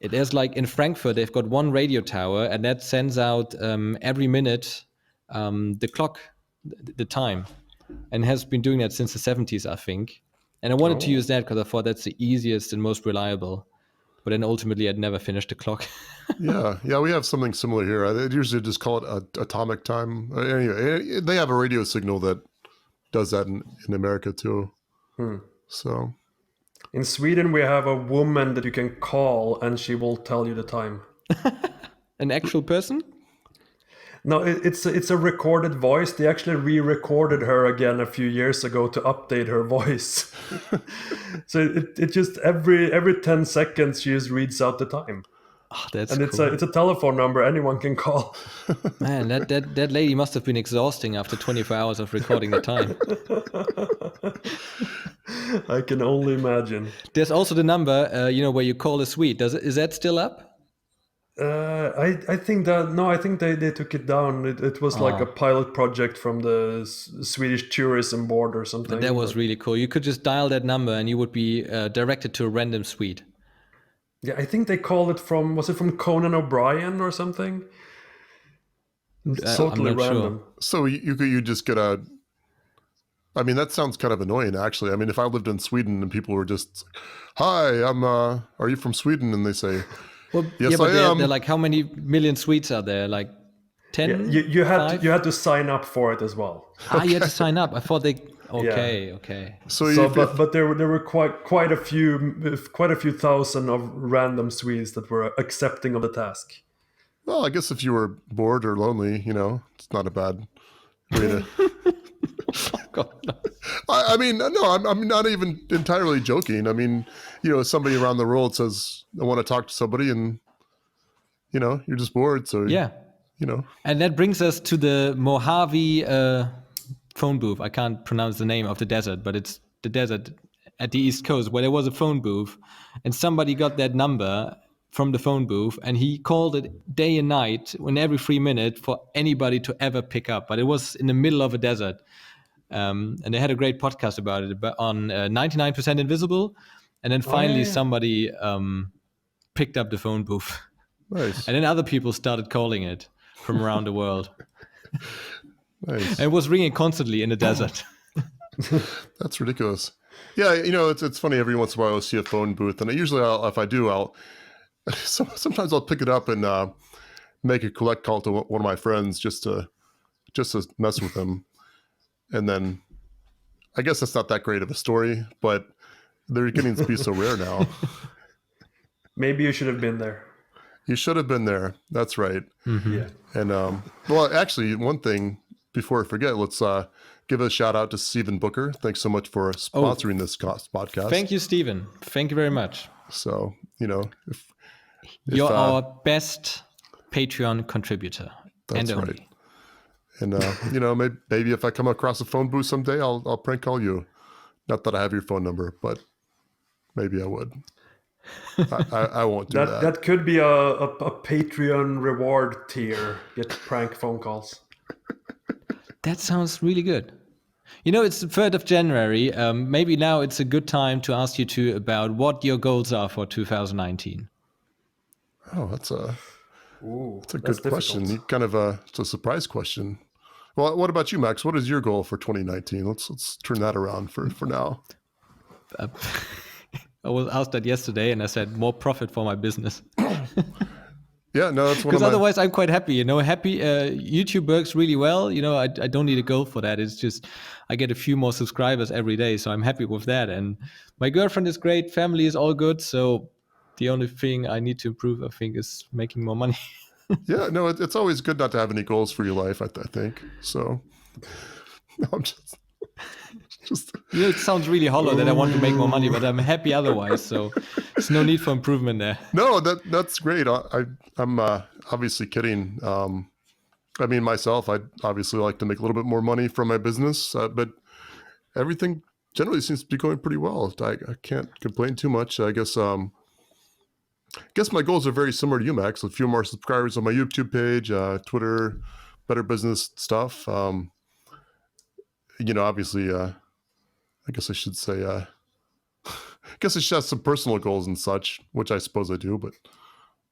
It is like in Frankfurt, they've got one radio tower, and that sends out every minute the clock, the time, and has been doing that since the 70s, I think. And I wanted to use that because I thought that's the easiest and most reliable. But then ultimately, I'd never finished the clock. Yeah, we have something similar here. They usually just call it atomic time. Anyway, they have a radio signal that does that in America too. So in Sweden, we have a woman that you can call, and she will tell you the time. An actual person? No, it's a recorded voice. They actually re-recorded her again a few years ago to update her voice. So it just every 10 seconds she just reads out the time. Oh, that's and cool. It's a telephone number anyone can call. Man, that lady must have been exhausting after 24 hours of recording the time. I can only imagine. There's also the number, where you call a suite. Is that still up? I think they took it down. It was like a pilot project from the Swedish Tourism Board or something. That was really cool. You could just dial that number and you would be directed to a random suite. Yeah, I think they called it was it from Conan O'Brien or something? Totally random. Sure. So you just get I mean, that sounds kind of annoying, actually. I mean, if I lived in Sweden and people were just, "Hi, are you from Sweden?" and they say, well, "Yes, I am." They're like, how many million suites are there? Like 10? Yeah, you had to sign up for it as well. You had to sign up. I thought they. Okay, yeah. Okay. But there were quite a few thousand of random Swedes that were accepting of the task. Well, I guess if you were bored or lonely, it's not a bad way to. God, no. I mean, no, I'm not even entirely joking. I mean, somebody around the world says, "I want to talk to somebody," and you're just bored, so yeah, And that brings us to the Mojave phone booth. I can't pronounce the name of the desert, but it's the desert at the East Coast where there was a phone booth, and somebody got that number from the phone booth, and he called it day and night, in every 3 minutes, for anybody to ever pick up. But it was in the middle of a desert. And they had a great podcast about it, but on 99% Invisible. And then finally somebody picked up the phone booth. Nice. And then other people started calling it from around the world. Nice. And it was ringing constantly in the desert. That's ridiculous. Yeah, it's funny. Every once in a while I'll see a phone booth, and if I do, sometimes I'll pick it up and make a collect call to one of my friends just to mess with them. And then I guess that's not that great of a story, but they're getting to be so rare now. Maybe you should have been there. You should have been there. That's right. Mm-hmm. Yeah. And well, actually, one thing before I forget, let's give a shout out to Stephen Booker. Thanks so much for sponsoring this podcast. Thank you, Stephen. Thank you very much. So, if you're our best Patreon contributor. That's and right. Only. And maybe if I come across a phone booth someday, I'll prank call you. Not that I have your phone number, but maybe I would. I won't do that. That could be a Patreon reward tier. Get prank phone calls. That sounds really good. It's the 3rd of January. Maybe now it's a good time to ask you two about what your goals are for 2019. Oh, that's a good question. Difficult. Kind of it's a surprise question. Well, what about you, Max? What is your goal for 2019? Let's turn that around for now. I was asked that yesterday, and I said more profit for my business. Yeah, no, that's one of Because my... otherwise, I'm quite happy. YouTube works really well. I don't need a goal for that. It's just I get a few more subscribers every day, so I'm happy with that. And my girlfriend is great. Family is all good. So the only thing I need to improve, I think, is making more money. Yeah, no, it's always good not to have any goals for your life, I think. So, no, I'm just it sounds really hollow that I want to make more money, but I'm happy otherwise. So there's no need for improvement there. No, that's great. I'm obviously kidding. I mean, myself, I'd obviously like to make a little bit more money from my business, but everything generally seems to be going pretty well. I can't complain too much. I guess my goals are very similar to you, Max. A few more subscribers on my YouTube page, Twitter, better business stuff. Obviously, I guess I should say, I guess I should have some personal goals and such, which I suppose I do, but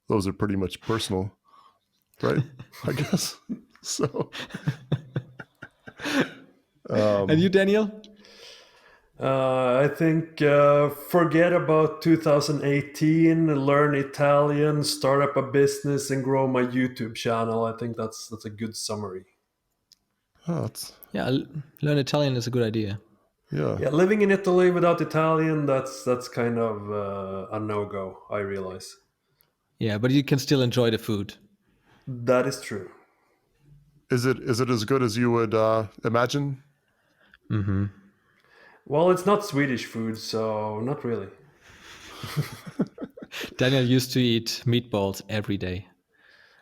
those are pretty much personal, right? I guess. So. And you, Daniel? I think forget about 2018, learn Italian, start up a business, and grow my YouTube channel. I think that's a good summary. Oh, learn Italian is a good idea. Yeah, living in Italy without Italian, that's kind of a no-go, I realize. Yeah, but you can still enjoy the food. That is true. Is it as good as you would imagine? Mm-hmm. Well, it's not Swedish food, so not really. Daniel used to eat meatballs every day.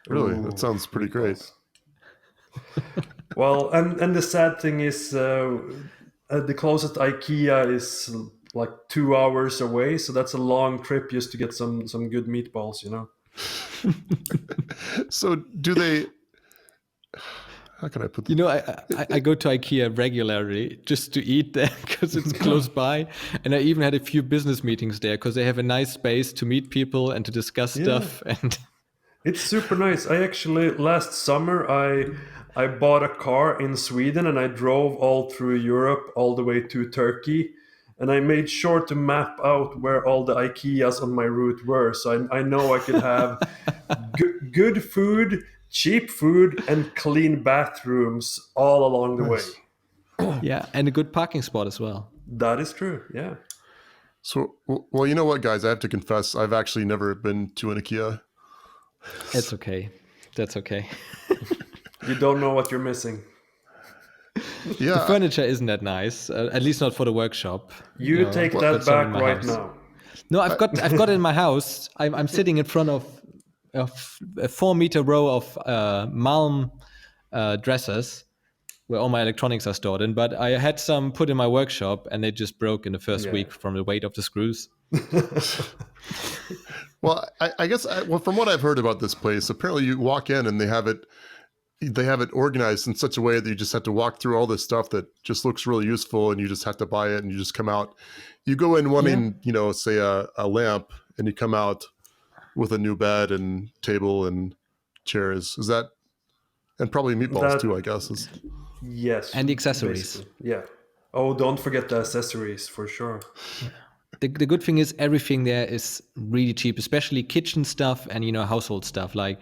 Really? That sounds pretty great. Well, and the sad thing is the closest IKEA is like 2 hours away, so that's a long trip just to get some good meatballs, So do they... How can I put that? I go to IKEA regularly just to eat there because it's close by. And I even had a few business meetings there because they have a nice space to meet people and to discuss stuff. And it's super nice. I actually, last summer, I bought a car in Sweden and I drove all through Europe, all the way to Turkey. And I made sure to map out where all the IKEAs on my route were. So I know I could have good food, cheap food, and clean bathrooms all along the way. Yeah, and a good parking spot as well. That is true, yeah. So, well, you know what, guys? I have to confess, I've actually never been to an IKEA. It's okay. That's okay. You don't know what you're missing. Yeah, The furniture isn't that nice, at least not for the workshop. You take that some in back my right house. now. No, I've got it in my house. I'm sitting in front of a 4-meter row of Malm dressers where all my electronics are stored in. But I had some put in my workshop, and they just broke in the first Yeah. week from the weight of the screws. Well, I guess from what I've heard about this place, apparently you walk in and they have it organized in such a way that you just have to walk through all this stuff that just looks really useful, and you just have to buy it, and you just come out. You go in wanting, say a lamp, and you come out with a new bed and table and chairs. Is that, and probably meatballs too, I guess. Yes. And the accessories. Basically. Yeah. Oh, don't forget the accessories for sure. The good thing is everything there is really cheap, especially kitchen stuff and household stuff. Like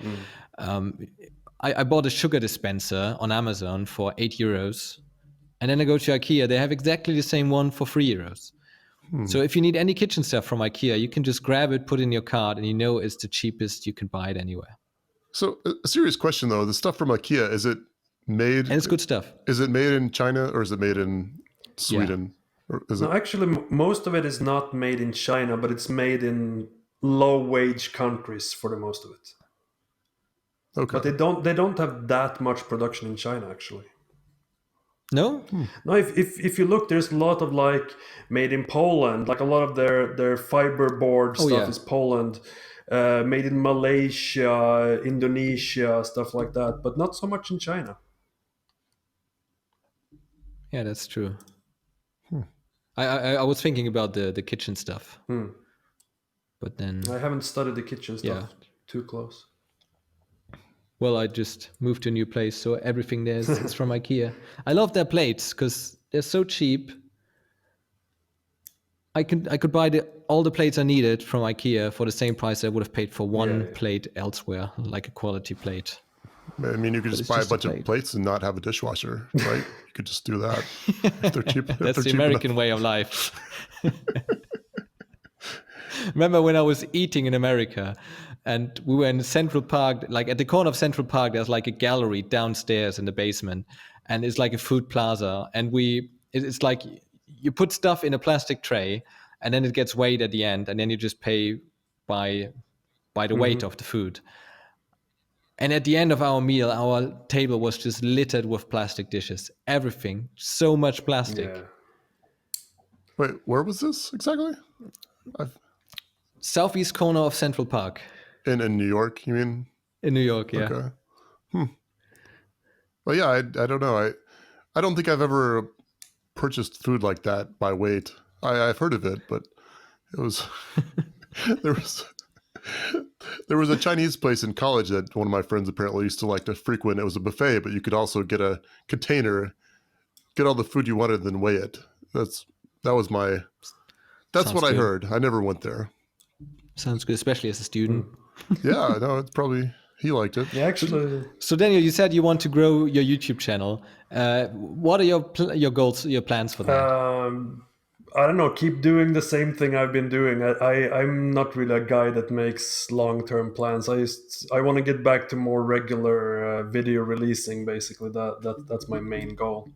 I bought a sugar dispenser on Amazon for €8, and then I go to IKEA. They have exactly the same one for €3. So if you need any kitchen stuff from IKEA, you can just grab it, put it in your cart, and it's the cheapest. You can buy it anywhere. So a serious question though, the stuff from IKEA, is it made? And it's good stuff. Is it made in China or is it made in Sweden? Or is No, it? actually, most of it is not made in China, but it's made in low-wage countries for the most of it. Okay. But they don't have that much production in China, actually. No? No, if you look, there's a lot of like made in Poland. Like a lot of their fiberboard stuff is Poland. Made in Malaysia, Indonesia, stuff like that, but not so much in China. Yeah, that's true. I was thinking about the kitchen stuff. But then I haven't studied the kitchen stuff too close. Well, I just moved to a new place, so everything there is from IKEA. I love their plates because they're so cheap. I could buy all the plates I needed from IKEA for the same price I would have paid for one plate elsewhere, like a quality plate. I mean, you could just buy a bunch of plates and not have a dishwasher, right? You could just do that. If they're cheap. That's the American way of life. Remember when I was eating in America and we were in Central Park, like at the corner of Central Park, there's like a gallery downstairs in the basement, and it's like a food plaza. And it's like you put stuff in a plastic tray and then it gets weighed at the end, and then you just pay by the weight of the food. And at the end of our meal, our table was just littered with plastic dishes. Everything. So much plastic. Yeah. Wait, where was this exactly? Southeast corner of Central Park. In New York, you mean? In New York, yeah. Okay. Well, yeah, I don't know. I don't think I've ever purchased food like that by weight. I've heard of it, but it was there was a Chinese place in college that one of my friends apparently used to like to frequent. It was a buffet, but you could also get a container, get all the food you wanted, then weigh it. That's what I heard. I never went there. Sounds good, especially as a student. Yeah, no, it's probably he liked it. Yeah, actually. So Daniel, you said you want to grow your YouTube channel. What are your goals, your plans for that? I don't know. Keep doing the same thing I've been doing. I'm not really a guy that makes long-term plans. I want to get back to more regular video releasing. Basically, that's my main goal.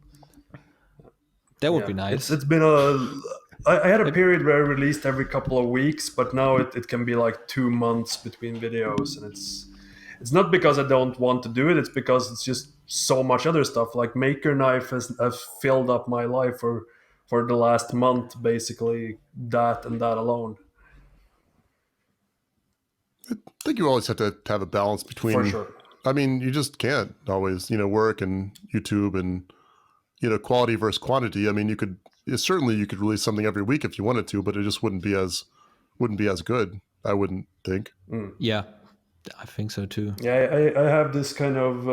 That would be nice. It's been I had a period where I released every couple of weeks, but now it can be like 2 months between videos, and it's not because I don't want to do it. It's because it's just so much other stuff. Like Maker Knife has filled up my life for the last month, basically that and that alone. I think you always have to have a balance between. For sure. I mean, you just can't always, work and YouTube and quality versus quantity. I mean, you could release something every week if you wanted to, but it just wouldn't be as good. I wouldn't think. Yeah, I think so too. Yeah, I have this kind of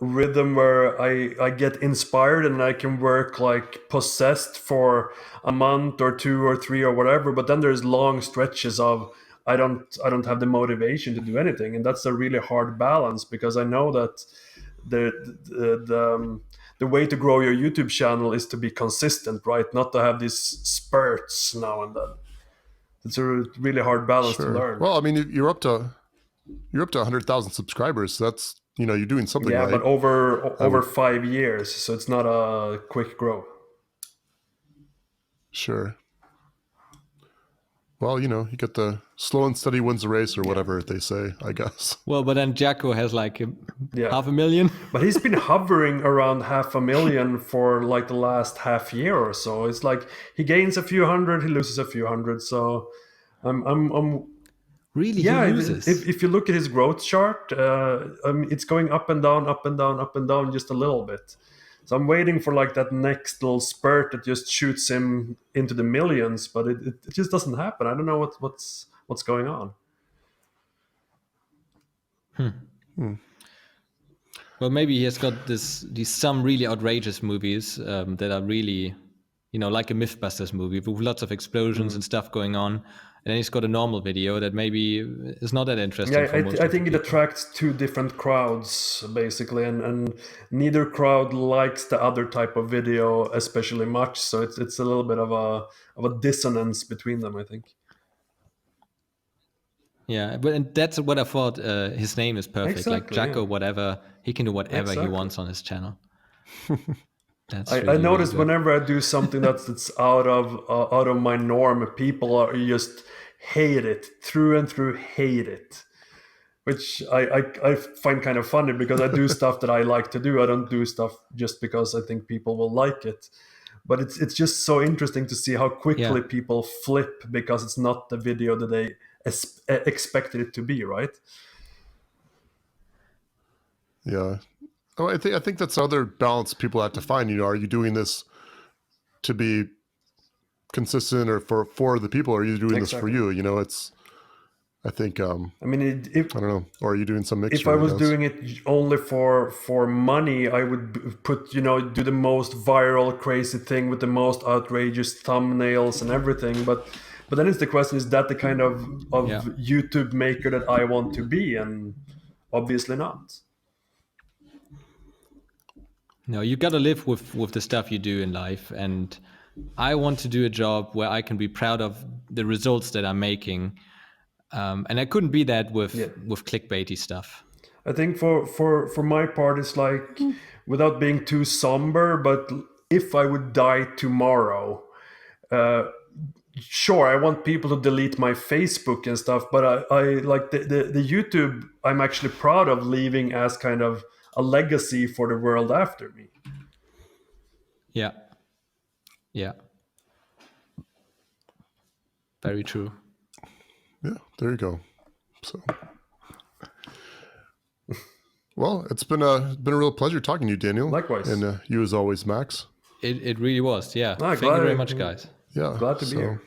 rhythm where I get inspired and I can work like possessed for a month or 2 or 3 or whatever. But then there's long stretches of I don't have the motivation to do anything, and that's a really hard balance because I know that the way to grow your YouTube channel is to be consistent, right? Not to have these spurts now and then. It's a really hard balance to learn. Well, I mean, you're up to 100,000 subscribers. So that's you're doing something right. Yeah, but over 5 years, so it's not a quick grow. Sure. Well, you get the slow and steady wins the race or whatever they say, I guess. Well, but then Jacko has like Yeah. 500,000. But he's been hovering around 500,000 for like the last half year or so. It's like he gains a few hundred, he loses a few hundred. So I'm Really, yeah. he loses. If you look at his growth chart, it's going up and down, up and down, up and down just a little bit. So I'm waiting for like that next little spurt that just shoots him into the millions, but it just doesn't happen. I don't know what's going on. Well, maybe he has got these some really outrageous movies that are really, like a Mythbusters movie with lots of explosions and stuff going on. And then he's got a normal video that maybe is not that interesting. Yeah, for most I of think the it people. attracts two different crowds basically, and neither crowd likes the other type of video especially much. So it's a little bit of a dissonance between them, I think. Yeah, and that's what I thought. His name is perfect, like Exactly, Jacko. yeah. Whatever he can do, whatever he Exactly. wants on his channel. That's I really, noticed really good. whenever I do something that's out of my norm, people are just hate it through and through, hate it, which I find kind of funny because I do stuff that I like to do. I don't do stuff just because I think people will like it. But it's just so interesting to see how quickly Yeah. people flip because it's not the video that they expected it to be, right? Yeah. Oh, I think that's the other balance people have to find. Are you doing this to be consistent or for the people? Or are you doing this for Exactly. you? It's, I think, I mean, if I don't know. Or are you doing some mixture? if I was guess? doing it only for money, I would put, do the most viral crazy thing with the most outrageous thumbnails and everything. But then it's the question, is that the kind of Yeah. YouTube maker that I want to be? And obviously not. No, you got to live with the stuff you do in life, and I want to do a job where I can be proud of the results that I'm making, and I couldn't be that with clickbaity stuff. I think for my part, it's like, without being too somber, but if I would die tomorrow, sure, I want people to delete my Facebook and stuff, but I like the YouTube I'm actually proud of leaving as kind of a legacy for the world after me. Yeah. Yeah. Very true. Yeah, there you go. So, well, it's been a real pleasure talking to you, Daniel. Likewise. And you as always, Max. It really was. Yeah. Ah, Thank you very much, guys. Yeah. Glad to be here.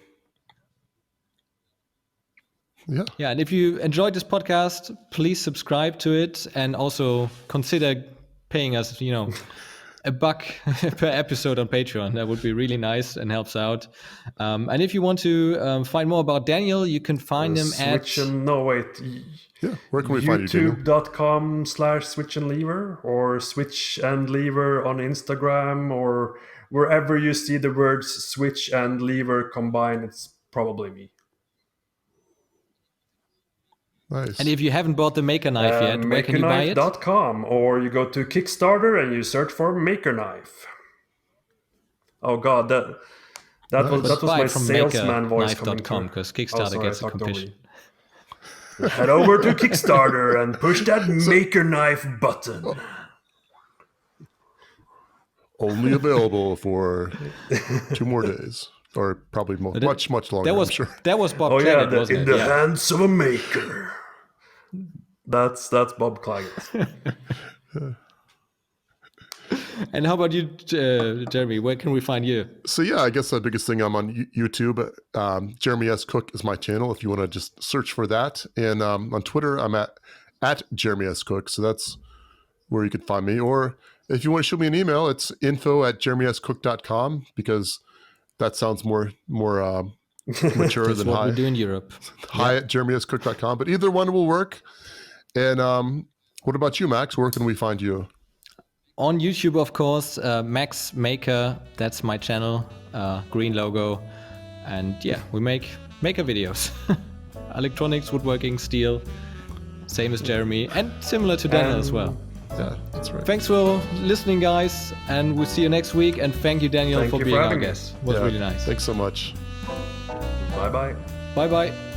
Yeah. Yeah, and if you enjoyed this podcast, please subscribe to it and also consider paying us, $1 per episode on Patreon. That would be really nice and helps out. And if you want to find more about Daniel, you can find him at... Yeah, where can we find you, Daniel? YouTube.com/Switch and Lever, or Switch and Lever on Instagram, or wherever you see the words Switch and Lever combined, it's probably me. Nice. And if you haven't bought the Maker Knife yet, where can you buy it? Makerknife.com, or you go to Kickstarter and you search for Maker Knife. Oh God, that was my salesman voice coming through. Because Kickstarter gets a commission. Head over to Kickstarter and push that Maker Knife button. Only available for 2 more days. Or probably much longer, I'm sure. That was Bob Oh yeah, Claggett, wasn't in it? the hands of a maker. That's Bob Claggett. And how about you, Jeremy? Where can we find you? So yeah, I guess the biggest thing, I'm on YouTube. Jeremy S. Cook is my channel if you want to just search for that. And on Twitter, I'm at Jeremy S. Cook. So that's where you can find me. Or if you want to shoot me an email, it's info@jeremyscook.com, because that sounds more mature That's than what hi. we do in Europe. hi@jeremyscook.com. But either one will work. And what about you, Max? Where can we find you? On YouTube, of course, Max Maker. That's my channel. Green logo. And yeah, we make maker videos. Electronics, woodworking, steel. Same as Jeremy. And similar to Daniel as well. Yeah, that's right. Thanks for listening, guys. And we'll see you next week. And thank you, Daniel, Thank for you being for our having me. guest. It was really nice. Thanks so much. Bye-bye. Bye bye.